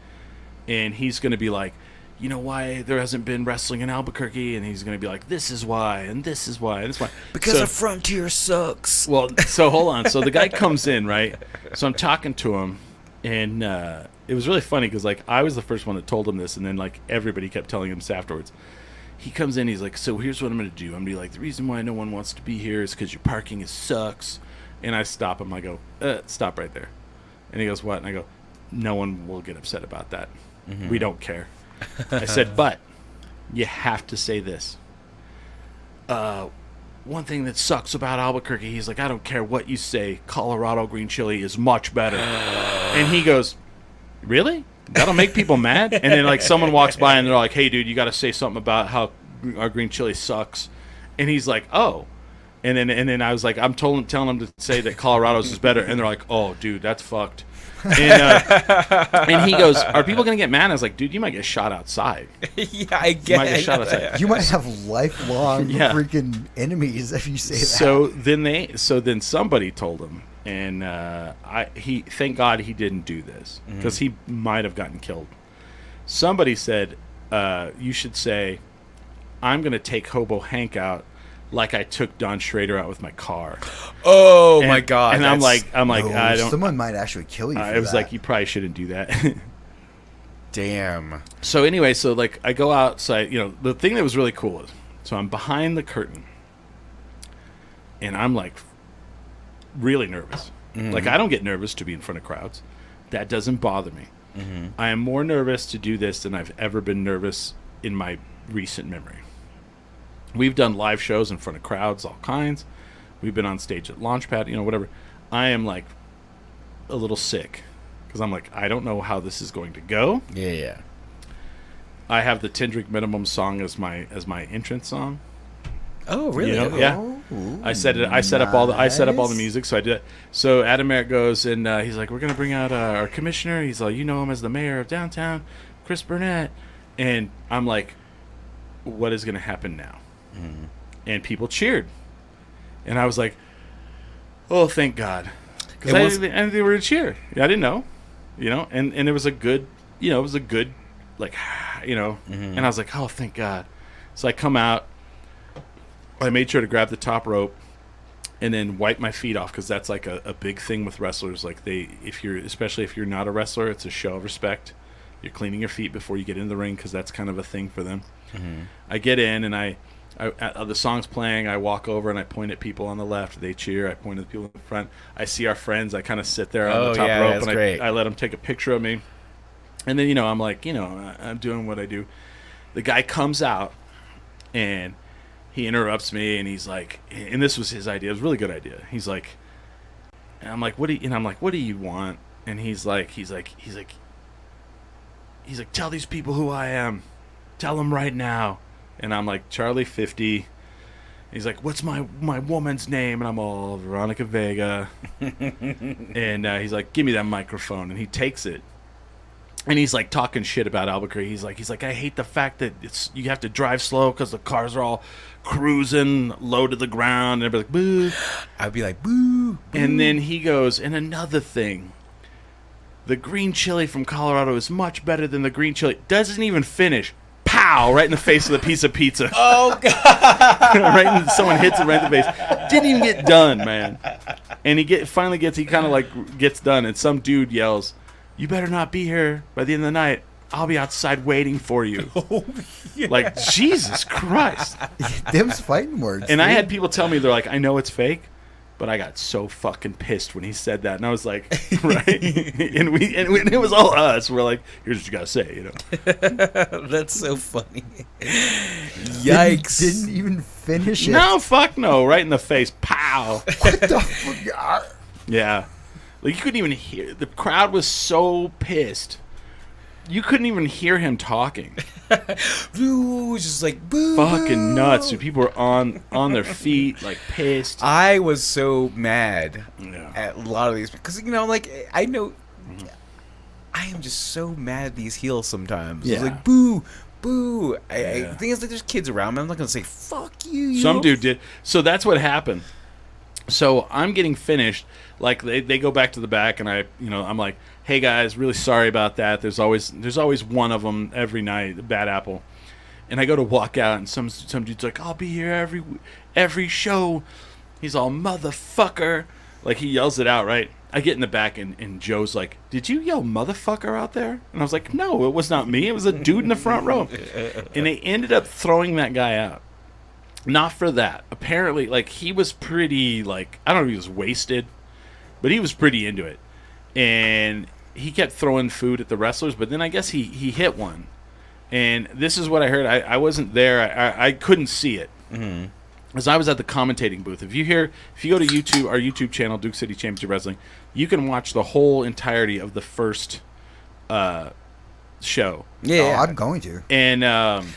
and he's going to be like, you know why there hasn't been wrestling in Albuquerque? And he's going to be like, this is why, and this is why, and this is why. Because the Frontier sucks. Well, so hold on. So the guy comes in, right? So I'm talking to him, and it was really funny because like I was the first one that told him this, and then like everybody kept telling him this afterwards. He comes in, he's like, so here's what I'm going to do. I'm going to be like, the reason why no one wants to be here is because your parking sucks. And I stop him. I go, stop right there. And he goes, what? And I go, no one will get upset about that. Mm-hmm. We don't care. I said, but you have to say this. One thing that sucks about Albuquerque, he's like, I don't care what you say. Colorado green chili is much better. And he goes, really? That'll make people mad? And then like someone walks by and they're like, hey, dude, you got to say something about how our green chili sucks. And he's like, oh. And then I was like, I'm telling them to say that Colorado's is better. And they're like, oh, dude, that's fucked. And he goes, are people going to get mad? I was like, dude, you might get shot outside. Yeah, I get You might get shot outside. You might have lifelong freaking enemies if you say that. So then somebody told him. And he thank God he didn't do this because he might have gotten killed. Somebody said, you should say, I'm going to take Hobo Hank out like I took Don Schrader out with my car. Oh my God! And I'm like, I don't. Someone might actually kill you. For I was that. like, you probably shouldn't do that. Damn. So anyway, so like I go outside. The thing that was really cool is, so I'm behind the curtain, and I'm like really nervous. Mm-hmm. Like I don't get nervous to be in front of crowds. That doesn't bother me. Mm-hmm. I am more nervous to do this than I've ever been nervous in my recent memory. We've done live shows in front of crowds, all kinds. We've been on stage at Launchpad, whatever. I am like a little sick because I'm like, I don't know how this is going to go. Yeah. I have the Tendrick Minimum song as my entrance song. Oh, really? Yeah. Ooh, I set up all the music, so I did it. So Adam Merritt goes and he's like, we're gonna bring out our commissioner. He's like, you know him as the mayor of downtown, Chris Burnett, and I'm like, what is gonna happen now? Mm-hmm. And people cheered, and I was like, "Oh, thank God!" Because I didn't think they were gonna cheer. I didn't know, and it was a good, like, mm-hmm. And I was like, "Oh, thank God!" So I come out. I made sure to grab the top rope, and then wipe my feet off because that's like a big thing with wrestlers. Like especially if you're not a wrestler, it's a show of respect. You're cleaning your feet before you get in the ring because that's kind of a thing for them. Mm-hmm. I get in and the song's playing. I walk over and I point at people on the left. They cheer. I point at the people in the front. I see our friends. I kind of sit there on the top rope and I let them take a picture of me. And then I'm like, I'm doing what I do. The guy comes out and he interrupts me and he's like, and this was his idea. It was a really good idea. He's like, and I'm like, what do you want? And he's like, tell these people who I am. Tell them right now. And I'm like, Charlie 50. He's like, what's my woman's name? And I'm all, Veronica Vega. And he's like, give me that microphone. And he takes it. And he's like talking shit about Albuquerque. He's like, I hate the fact that you have to drive slow because the cars are all cruising low to the ground. And everybody's like, boo. I'd be like, boo, boo. And then he goes, and another thing. the green chili from Colorado is much better than the green chili. Doesn't even finish. Pow! Right in the face of the piece of pizza. Oh God! Someone hits it right in the face. Didn't even get done, man. And he kind of like gets done, and some dude yells, "You better not be here by the end of the night. I'll be outside waiting for you." Like, Jesus Christ. Them's fighting words. And I dude. had people tell me, they're like, I know it's fake, but I got so fucking pissed when he said that. And I was like, right? and it was all us. We're like, here's what you got to say, you know? That's so funny. Yikes! Didn't even finish it. No, fuck no. Right in the face. Pow. What the fuck? Yeah. Like, you couldn't even hear. The crowd was so pissed. You couldn't even hear him talking. Boo! Just like boo. Fucking nuts. Dude. People were on their feet, like pissed. I was so mad Yeah. at a lot of these because like I know I am just so mad at these heels sometimes. It's Yeah. like boo, boo. Yeah. The thing is, like, there's kids around me. I'm not gonna say fuck you. Some dude did. So that's what happened. So I'm getting finished. Like they go back to the back, and I'm like, hey guys, really sorry about that. There's always one of them every night, the bad apple. And I go to walk out, and some dude's like, I'll be here every show. He's all motherfucker. Like, he yells it out, right? I get in the back, and Joe's like, did you yell motherfucker out there? And I was like, no, it was not me. It was a dude in the front row. And they ended up throwing that guy out. Not for that. Apparently, like, he was pretty, like, I don't know if he was wasted, but he was pretty into it. And he kept throwing food at the wrestlers, but then I guess he hit one. And this is what I heard. I wasn't there. I couldn't see it. Mm-hmm. As I was at the commentating booth. If you go to YouTube, our YouTube channel, Duke City Championship Wrestling, you can watch the whole entirety of the first show. Yeah, Oh, I'm going to. And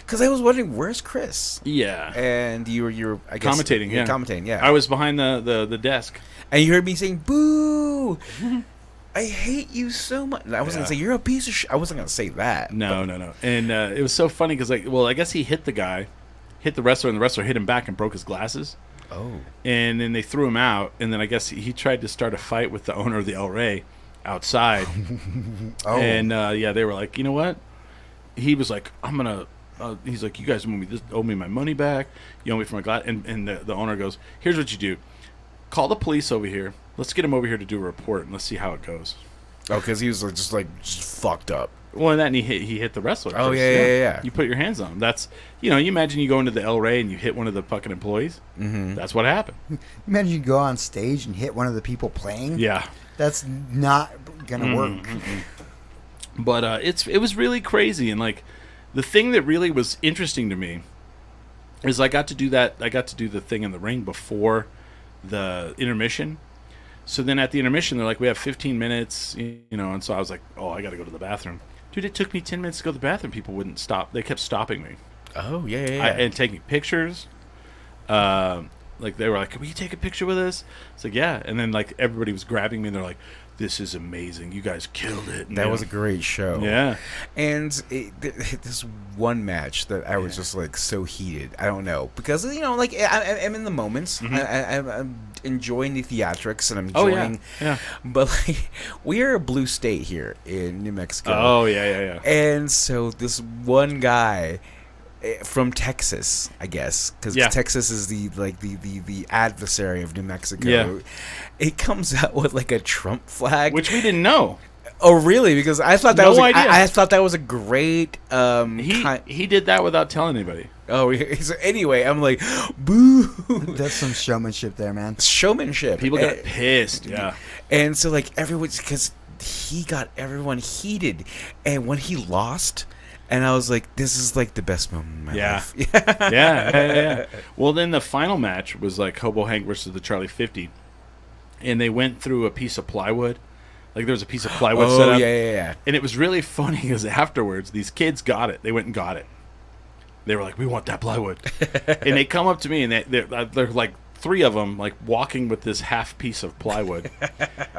because I was wondering where's Chris, yeah, and you were I guess, commentating. you were Yeah, commentating. Yeah, I was behind the desk. and you heard me saying boo. I hate you so much. I wasn't gonna say you're a piece of shit. I wasn't gonna say that. No. And it was so funny because, like, well, I guess he hit the guy, hit the wrestler, and the wrestler hit him back and broke his glasses. Oh. And then they threw him out. And then I guess he tried to start a fight with the owner of the El Rey outside. Oh. And yeah, they were like, you know what? He was like, I'm gonna. He's like, you guys owe me my money back. You owe me for my glass. And the owner goes, here's what you do. Call the police over here. Let's get him over here to do a report, and let's see how it goes. Oh, because he was like, just fucked up. Well, and then he hit the wrestler. Oh, first. yeah. You put your hands on him. That's, you imagine you go into the El Rey and you hit one of the fucking employees. Mm-hmm. That's what happened. Imagine you go on stage and hit one of the people playing. Yeah. That's not gonna work. But it was really crazy, and like the thing that really was interesting to me is I got to do the thing in the ring before the intermission. So then at the intermission, they're like, we have 15 minutes, and so I was like, oh, I got to go to the bathroom. Dude, it took me 10 minutes to go to the bathroom. People wouldn't stop. They kept stopping me. Oh, yeah. And taking pictures. Like, they were like, can we take a picture with us? It's like, yeah. And then, like, everybody was grabbing me, and they're like, this is amazing. You guys killed it. And That was a great show. Yeah. And this one match that I was just like so heated. I don't know because like I'm in the moments. I'm enjoying the theatrics and I'm enjoying. Yeah. But like we are a blue state here in New Mexico. Oh yeah. And so this one guy from Texas, I guess, because Texas is the adversary of New Mexico. Yeah. It comes out with like a Trump flag, Which we didn't know. Oh, really? Because I thought that No was idea. I thought that was a great. He did that without telling anybody. Oh, so anyway, I'm like, boo. That's some showmanship there, man. Showmanship. People got pissed. Yeah. And so like everyone, because he got everyone heated, and when he lost. And I was like, this is like the best moment in my life. Yeah. Well, then the final match was like Hobo Hank versus the Charlie 50. And they went through a piece of plywood. Like there was a piece of plywood set up. Yeah. And it was really funny because afterwards, these kids got it. They went and got it. They were like, we want that plywood. And they come up to me and they're like, three of them like walking with this half piece of plywood.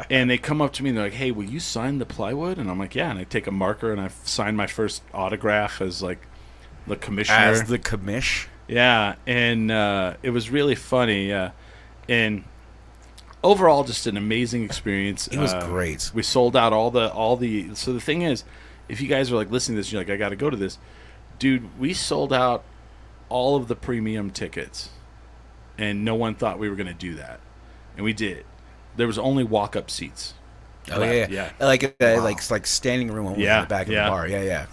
And they come up to me and they're like, hey, will you sign the plywood? And I'm like, yeah. And I take a marker and I sign my first autograph as like the commissioner. As the commish. Yeah. And it was really funny. And overall, just an amazing experience. It was great. We sold out all the. So the thing is, if you guys are like listening to this, you're like, I got to go to this, dude. We sold out all of the premium tickets, and no one thought we were going to do that, and we did. There was only walk-up seats. Oh left. yeah. Like standing room only in the back of the bar. Yeah.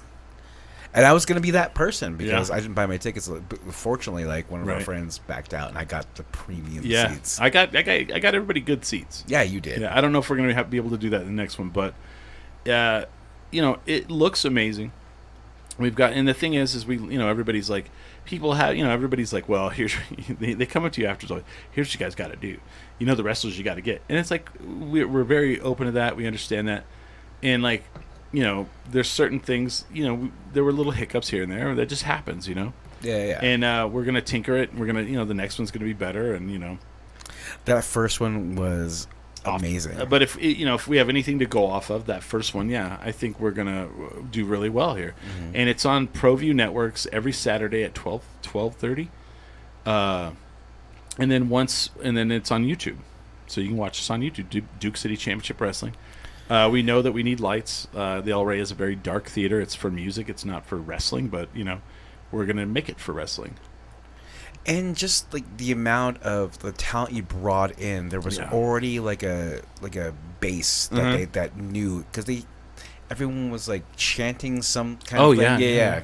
And I was gonna be that person because I didn't buy my tickets. But fortunately, like one of our friends backed out, and I got the premium seats. I got everybody good seats. Yeah, you did. Yeah, I don't know if we're gonna be able to do that in the next one, but it looks amazing. We've got, and the thing is we, everybody's like, people have, everybody's like, well, here's they come up to you afterwards, like, here's what you guys got to do. The wrestlers you got to get, and it's like we're very open to that. We understand that, and like. There's certain things, there were little hiccups here and there. That just happens, Yeah. And we're going to tinker it. We're going to, the next one's going to be better. And, that first one was amazing. But if we have anything to go off of, that first one, I think we're going to do really well here. Mm-hmm. And it's on ProView Networks every Saturday at 12:30. And then it's on YouTube. So you can watch us on YouTube, Duke City Championship Wrestling. We know that we need lights. The El Rey is a very dark theater. It's for music. It's not for wrestling, but, we're going to make it for wrestling. And just, like, the amount of the talent you brought in, there was already, like a base that that knew. Because everyone was, like, chanting some kind of thing. Yeah.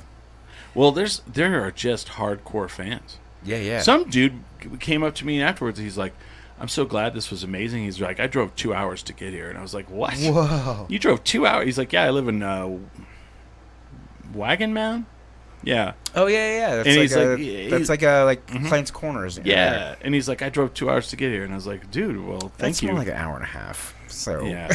Well, there are just hardcore fans. Yeah. Some dude came up to me afterwards. He's like, I'm so glad this was amazing. He's like, I drove 2 hours to get here. And I was like, what? Whoa. You drove 2 hours? He's like, yeah, I live in Wagon Mound? Yeah. Oh, yeah. That's and he's like Klein's Corners. Yeah. And he's like, I drove 2 hours to get here. And I was like, dude, well, thank you. That's more like an hour and a half. So yeah,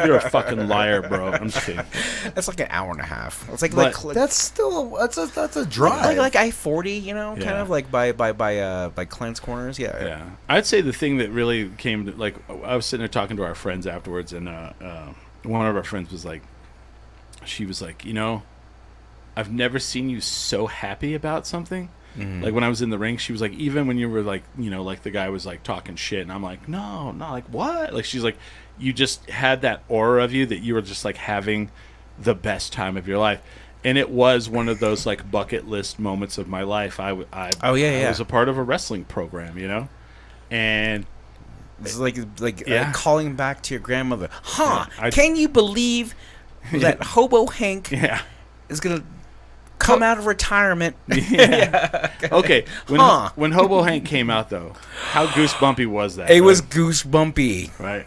you're a fucking liar, bro. I'm just kidding. That's like an hour and a half. It's like that's still that's a drive. Like I-40, kind of like by Klein's Corners. Yeah. I'd say the thing that really came to, like, I was sitting there talking to our friends afterwards, and one of our friends was like, she was like, I've never seen you so happy about something. Mm-hmm. Like when I was in the ring, she was like, even when you were like, like the guy was like talking shit, and I'm like, no, like what? Like she's like, you just had that aura of you that you were just like having the best time of your life, and it was one of those like bucket list moments of my life. I was a part of a wrestling program, and it's like calling back to your grandmother. Can you believe that Hobo Hank is gonna come out of retirement? Okay. When Hobo Hank came out, though, how goosebumpy was that? It was goosebumpy. Right.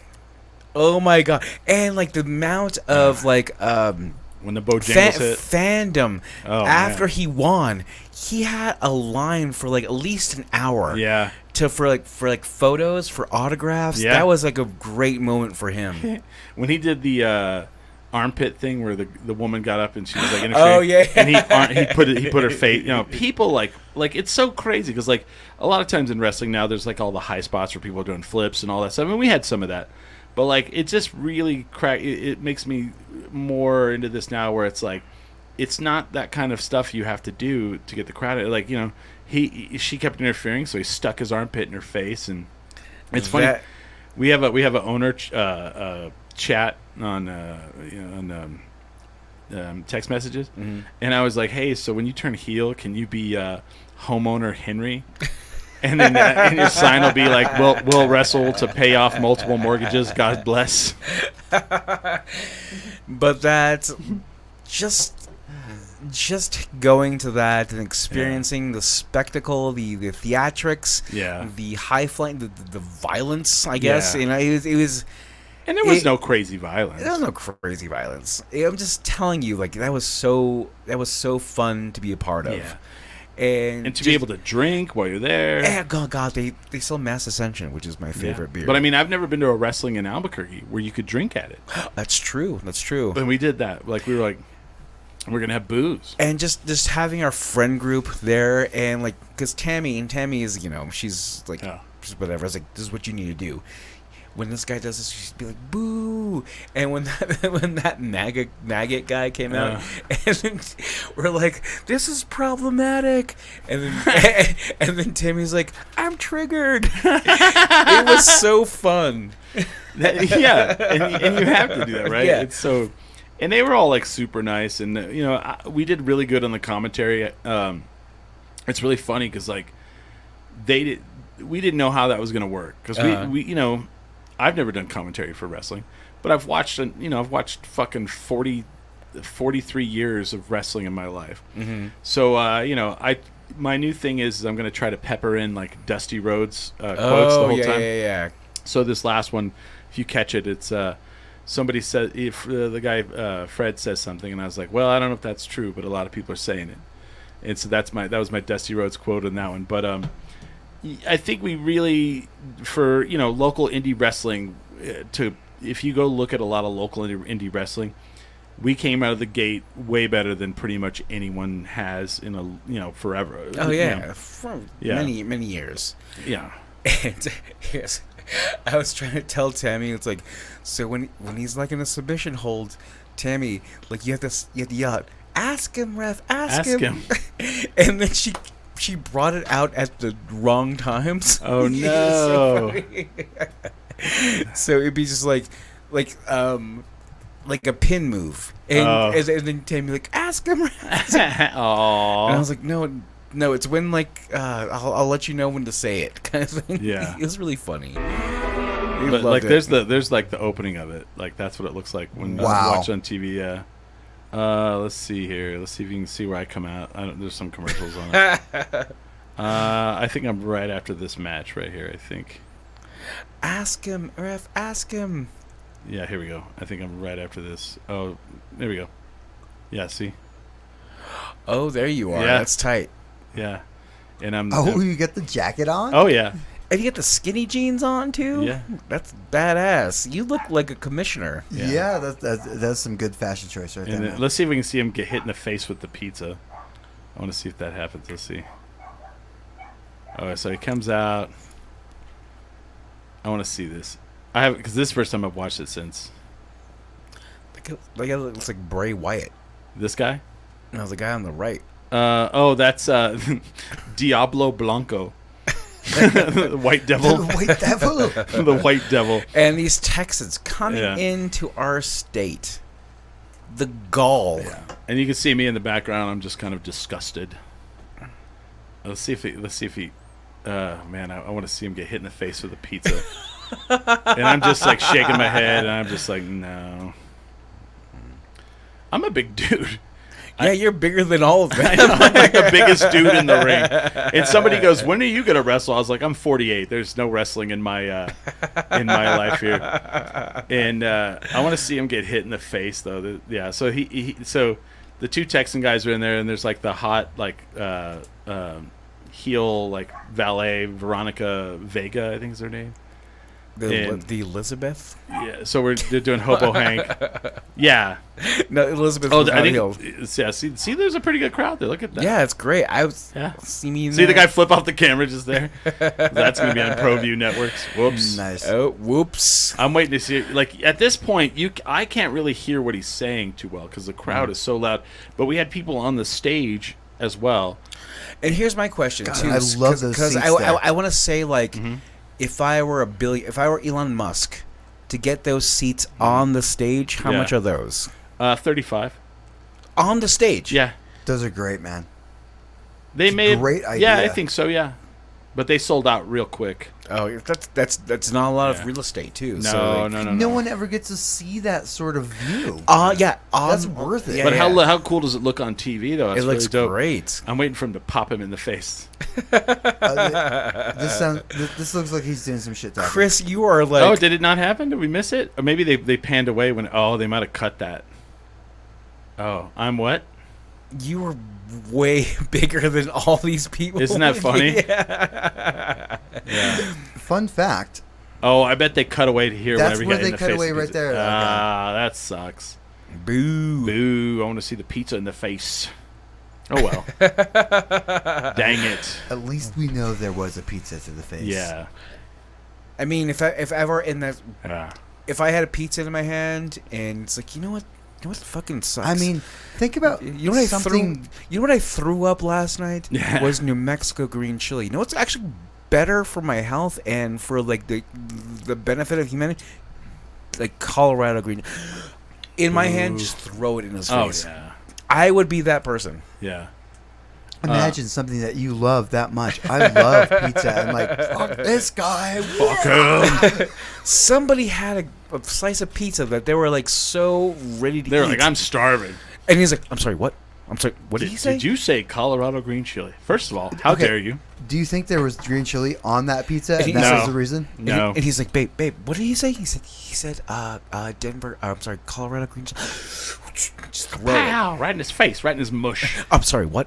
Oh my god! And like the amount of like when the Bojangles hit fandom after he won, he had a line for like at least an hour. Yeah. For photos, for autographs. Yeah. That was like a great moment for him. When he did the armpit thing where the woman got up and she was like in and he put her face, people like it's so crazy because like a lot of times in wrestling now there's like all the high spots where people are doing flips and all that stuff. I mean, we had some of that, but like it just really it makes me more into this now where it's like it's not that kind of stuff you have to do to get the crowd. Like she kept interfering, so he stuck his armpit in her face, and it's funny. We have a owner chat on text messages, and I was like, hey, so when you turn heel, can you be homeowner Henry? And then and your sign will be like, we'll wrestle to pay off multiple mortgages, God bless. But that's just going to that and experiencing the spectacle, the theatrics, the high flying, the violence, I guess. It was. And there was no crazy violence. There was no crazy violence. I'm just telling you, like that was so fun to be a part of. Yeah. And to be able to drink while you're there. Yeah, God, they sell Mass Ascension, which is my favorite beer. But I mean, I've never been to a wrestling in Albuquerque where you could drink at it. That's true. And we did that. Like we were like, we're gonna have booze. And just having our friend group there, and like, because Tammy is, she's like, just whatever. I was like, this is what you need to do. when this guy does this, she'd be like, boo. And when that maggot guy came out, and then we're like, this is problematic. And then Tammy's like, I'm triggered. It was so fun. Yeah, and you have to do that, right? Yeah. It's so, and they were all like super nice, and we did really good on the commentary. It's really funny because like we didn't know how that was going to work because we I've never done commentary for wrestling, but I've watched fucking 43 years of wrestling in my life. Mm-hmm. So my new thing is I'm going to try to pepper in like Dusty Rhodes quotes the whole time. Yeah. So this last one, if you catch it, it's somebody said, if the guy Fred says something, and I was like, well, I don't know if that's true, but a lot of people are saying it, and so that was my Dusty Rhodes quote on that one. But I think we really, for local indie wrestling, if you go look at a lot of local indie wrestling, we came out of the gate way better than pretty much anyone has in forever. Oh yeah, for many years. Yeah. And yes, I was trying to tell Tammy, it's like, so when he's like in a submission hold, Tammy, like you have to yell out, ask him, ref, ask him. And then she brought it out at the wrong times. Oh no! So it'd be just like a pin move, and then Tammy like, ask him, ref. Aww. And I was like, no, it's when like I'll let you know when to say it, kind of thing. Yeah, it was really funny. But like, there's like the opening of it. Like that's what it looks like when you watch on TV. Yeah. Let's see here. Let's see if you can see where I come out. There's some commercials on it. I think I'm right after this match right here. I think. Ask him, ref. Ask him. Yeah, here we go. I think I'm right after this. Oh, there we go. Yeah, see. Oh, there you are. Yeah. That's tight. Yeah, and I'm. Oh, you got the jacket on? Oh yeah. And you got the skinny jeans on too. Yeah, that's badass. You look like a commissioner. Yeah, that's some good fashion choice right and there. then, let's see if we can see him get hit in the face with the pizza. I want to see if that happens. Let's see. Oh, so he comes out. I want to see this. I have because this is the first time I've watched it since. Like it looks like Bray Wyatt. This guy? No, the guy on the right. That's Diablo Blanco. The White Devil. The White Devil. The White Devil. And these Texans coming into our state. The gall. Yeah. And you can see me in the background. I'm just kind of disgusted. Let's see if he. Man, I want to see him get hit in the face with a pizza. And I'm just like shaking my head, and I'm just like, no. I'm a big dude. Yeah, you're bigger than all of them. I'm like the biggest dude in the ring. And somebody goes, "When are you gonna wrestle?" I was like, "I'm 48. There's no wrestling in my life here." And I want to see him get hit in the face, though. So so the two Texan guys are in there, and there's like the hot heel like valet Veronica Vega, I think is her name. The Elizabeth? Yeah, so they're doing Hobo Hank. Yeah. No, Elizabeth. Oh, was I not think. Yeah, see, there's a pretty good crowd there. Look at that. Yeah, it's great. See the guy flip off the camera just there. That's going to be on ProView Networks. Whoops. Nice. Oh, whoops. I'm waiting to see. Like at this point, I can't really hear what he's saying too well because the crowd is so loud. But we had people on the stage as well. And here's my question too. I love those seats there. I want to say like. If I were Elon Musk, to get those seats on the stage, how much are those? 35. On the stage? Yeah. Those are great, man. They made great idea. Yeah, I think so. Yeah, but they sold out real quick. Oh, that's not a lot of real estate too. No, no one ever gets to see that sort of view. That's worth it. But how cool does it look on TV though? It looks really dope. great. I'm waiting for him to pop him in the face. This looks like he's doing some shit. Talking. Chris, you are like. Oh, did it not happen? Did we miss it? Or maybe they panned away when. Oh, they might have cut that. Oh, I'm what? You were way bigger than all these people. Isn't that funny? Yeah. Fun fact. Oh, I bet they cut away to hear That's whenever he where got they in the cut face. away right there. That sucks. Boo. Boo. I want to see the pizza in the face. Oh, well. Dang it. At least we know there was a pizza to the face. Yeah. I mean, if ever in that, Yeah. if I had a pizza in my hand and it's like, you know what fucking sucks. I mean, think about you know what something. You know what I threw up last night? Yeah. Was New Mexico green chili. You know what's actually better for my health and for like the benefit of humanity? Like Colorado green. In my hand, just throw it in his Oh face. yeah. I would be that person. Yeah. Imagine something that you love that much. I love pizza. I'm like, fuck this guy. Fuck him. Somebody had a slice of pizza that they were like so ready to They were eat. like, I'm starving. And he's like, I'm sorry, what? I'm sorry, what did he say? Did you say Colorado green chili? First of all, how Okay. dare you? Do you think there was green chili on that pizza? And No. that was the reason? No. And he's like, babe, what did he say? He said, Denver, I'm sorry, Colorado green chili. Just throw it. Pow! Right in his face, right in his mush. I'm sorry, what?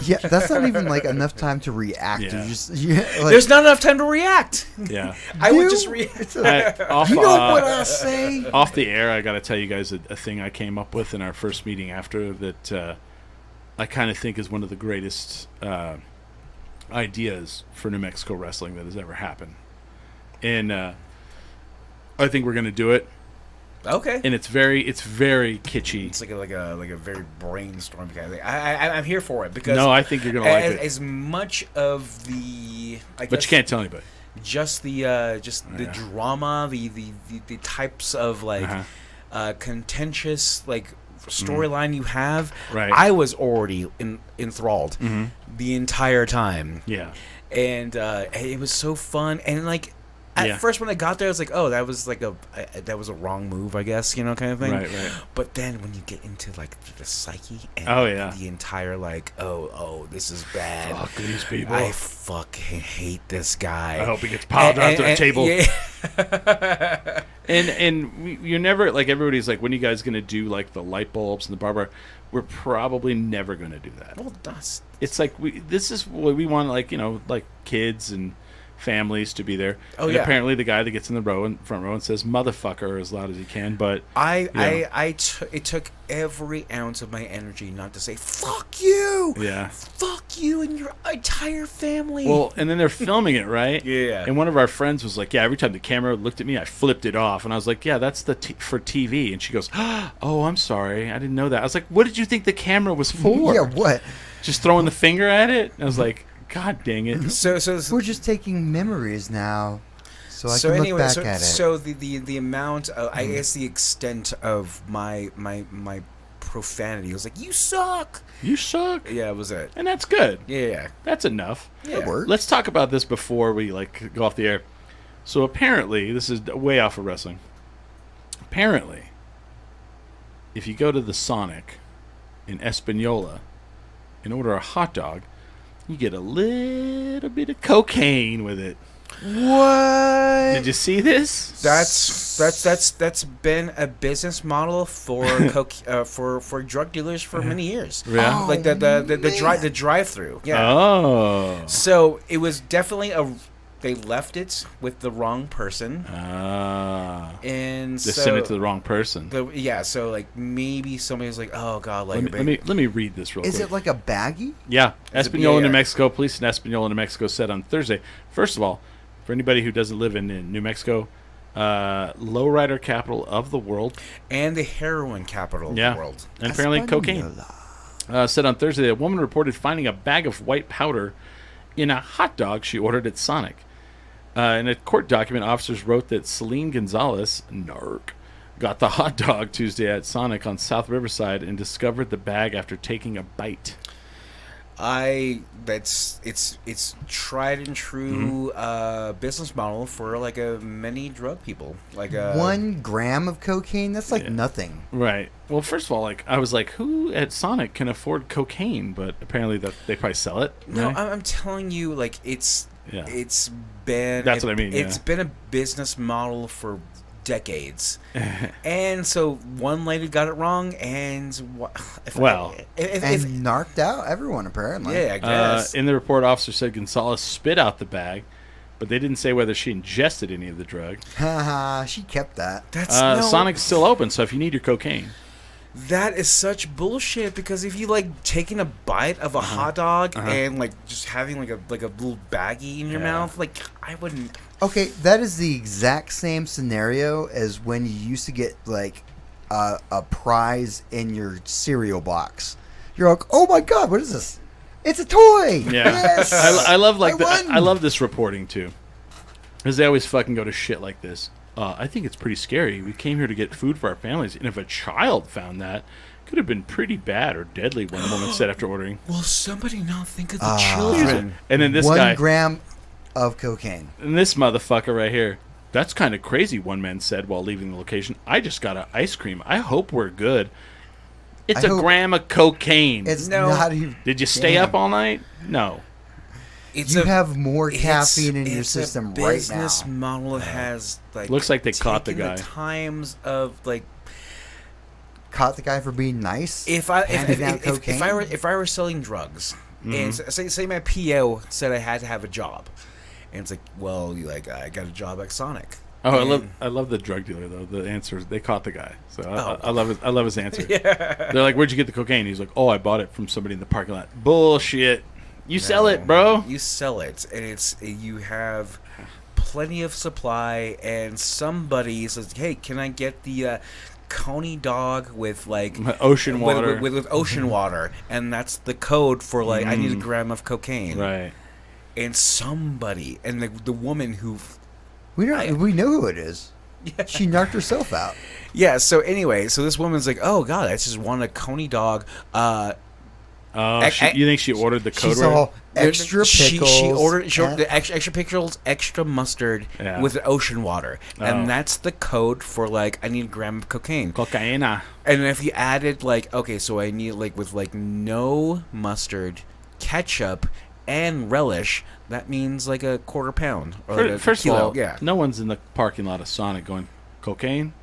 Yeah, that's not even like enough time to react. Yeah. You just, like, There's not enough time to react. Yeah. I would you- just react. it's a- Off, you know what I say? off the air, I got to tell you guys a thing I came up with in our first meeting after that I kind of think is one of the greatest ideas for New Mexico wrestling that has ever happened. And I think we're going to do it. Okay. And it's very kitschy. It's like a very brainstorm kind of thing. I'm here for it because No, I think you're going to like it. as much of the But you can't tell anybody. just the the drama, the types of like Uh-huh. contentious like storyline you have. Right. I was already enthralled Mm-hmm. the entire time, Yeah. and it was so fun. And like at Yeah. first when I got there, I was like, oh, that was like that was a wrong move, I guess, you know, kind of thing. Right, right. But then when you get into like the psyche and Oh, yeah. the entire like, oh, this is bad. Fuck these people. I fucking hate this guy. I hope he gets piled out to the table. Yeah. And you're never like everybody's like, when are you guys gonna do like the light bulbs and the barber? We're probably never gonna do that. Well, that's It's like this is what we want, like, you know, like kids and families to be there. Oh, and yeah. apparently the guy that gets in the front row and says "motherfucker" as loud as he can, but it took every ounce of my energy not to say fuck you, yeah. fuck you and your entire family. Well, and then they're filming it, right? Yeah. And one of our friends was like, "Yeah, every time the camera looked at me, I flipped it off." And I was like, "Yeah, that's for TV." And she goes, "Oh, I'm sorry, I didn't know that." I was like, "What did you think the camera was for?" Yeah, what? Just throwing the finger at it. And I was like, "God dang it!" so We're just taking memories now, so I can look back at it. So the amount of, I guess the extent of my profanity was like, you suck. You suck. Yeah, it was it. And that's good. Yeah. That's enough. It works. Let's talk about this before we like go off the air. So apparently, this is way off of wrestling. Apparently, if you go to the Sonic in Espanola and order a hot dog, you get a little bit of cocaine with it. What? Did you see this? That's been a business model for for drug dealers for many years. Yeah. Like the drive through. Yeah. Oh. So it was definitely they left it with the wrong person, Ah. and Just so sent it to the wrong person. so like maybe somebody was like, oh god, like Let me read this real Is quick. it like a baggie? Yeah, Espanola, yeah. New Mexico. Police in Espanola, New Mexico said on Thursday. First of all, for anybody who doesn't live in New Mexico, lowrider capital of the world. and the heroin capital of Yeah, the world. and apparently cocaine. Said on Thursday that a woman reported finding a bag of white powder in a hot dog she ordered at Sonic. In a court document, officers wrote that Celine Gonzalez, narc, got the hot dog Tuesday at Sonic on South Riverside and discovered the bag after taking a bite. It's tried and true business model for like many drug people. Like 1 gram of cocaine? That's like Yeah. nothing. Right. Well, first of all, like I was like, who at Sonic can afford cocaine? But apparently that they probably sell it. No, right? I'm telling you, like it's Yeah. been That's what I mean, It's yeah. been a business model for decades, and so one lady got it wrong, and if Narked out everyone, apparently. yeah, I guess. In the report, officer said Gonzalez spit out the bag, but they didn't say whether she ingested any of the drug. Haha, she kept that. That's no, Sonic's still open, so if you need your cocaine, That is such bullshit because if you like taking a bite of a hot dog and like just having like a little baggie in your mouth, like I wouldn't. Okay, that is the exact same scenario as when you used to get like a prize in your cereal box. You're like, oh my god, what is this? It's a toy. Yeah, Yes! I love like won! I love this reporting too, because they always fucking go to shit like this. I think it's pretty scary. We came here to get food for our families, and if a child found that, it could have been pretty bad or deadly. One woman said after ordering. Will somebody not think of the children? And then this 1 guy, gram of cocaine. and this motherfucker right here. That's kind of crazy. One man said while leaving the location. I just got an ice cream. I hope we're good. It's I a hope- gram of cocaine. It's No. not even. Did you stay Damn. up all night? No. It's You have more caffeine in your it's system a right now. business model that has like Looks like they caught the taken guy. times of like Caught the guy for being nice. if I Handing out cocaine? if I were selling drugs and say my PO said I had to have a job, and it's like, well, I got a job at Sonic. Oh, And- I love the drug dealer though. The answer, they caught the guy. So Oh. I love his answer. They're like, "Where'd you get the cocaine?" He's like, "Oh, I bought it from somebody in the parking lot." Bullshit. You sell it, bro. You sell it, and you have plenty of supply, and somebody says, "Hey, can I get the Coney dog with like Ocean water. with ocean water?" And that's the code for like I need a gram of cocaine. Right. And somebody, and the woman who, we know who it is. She knocked herself out. yeah. So anyway, so this woman's like, "Oh God, I just want a Coney dog." Oh, you think she ordered the code She's right? all extra pickles. She ordered and- the extra pickles, extra mustard Yeah. with ocean water, Oh. and that's the code for like I need a gram of cocaine. Cocaina. And if you added like, okay, so I need like with like no mustard, ketchup, and relish, that means like a quarter pound or like a First kilo. of all, yeah. no one's in the parking lot of Sonic going, cocaine?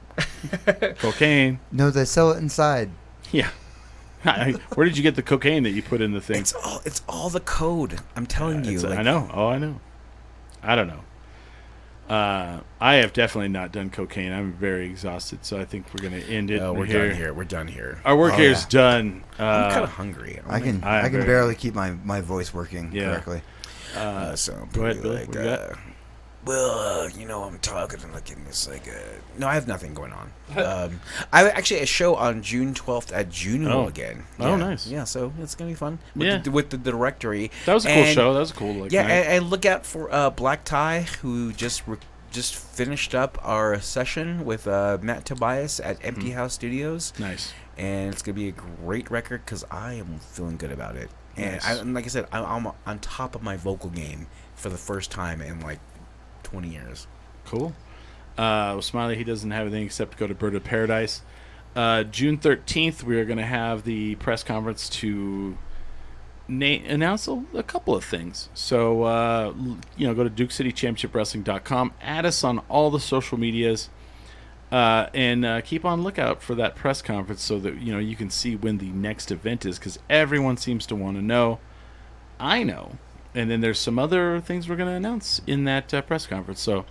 Cocaine? No, they sell it inside. Yeah. Where did you get the cocaine that you put in the thing? It's all the code. I'm telling you. It's- Like, I know. Oh, I know. I don't know. I have definitely not done cocaine. I'm very exhausted, so I think we're going to end it. Oh, we're here. done here. We're done here. Our work Oh, here is yeah. done. I'm kind of hungry. I can I am I can very- barely keep my voice working Yeah. correctly. So I'm Go ahead, probably Bill. like, What you got? well, I'm talking and looking. It's like, no, I have nothing going on. I actually a show on June 12th at Juno Oh. again. Oh, Yeah. nice. Yeah, so it's gonna be fun. Yeah. With the directory. That was a cool And- show. That was a cool. Like, Yeah, night. and look out for Black Tie, who just finished up our session with Matt Tobias at Empty House Studios, nice. and it's gonna be a great record because I am feeling good about it. And Nice. like I said, I'm on top of my vocal game for the first time in like 20 years. Cool. Well, Smiley, he doesn't have anything except to go to Bird of Paradise. June 13th, we are going to have the press conference to announce a couple of things. So, go to DukeCityChampionshipWrestling.com, add us on all the social medias, and keep on lookout for that press conference so that, you can see when the next event is, because everyone seems to want to know. I know. And then there's some other things we're going to announce in that press conference. So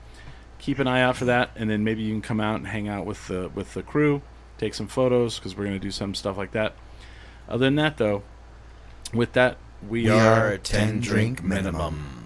keep an eye out for that, and then maybe you can come out and hang out with the crew, take some photos, because we're going to do some stuff like that. Other than that, though, with that, we are a 10 drink minimum.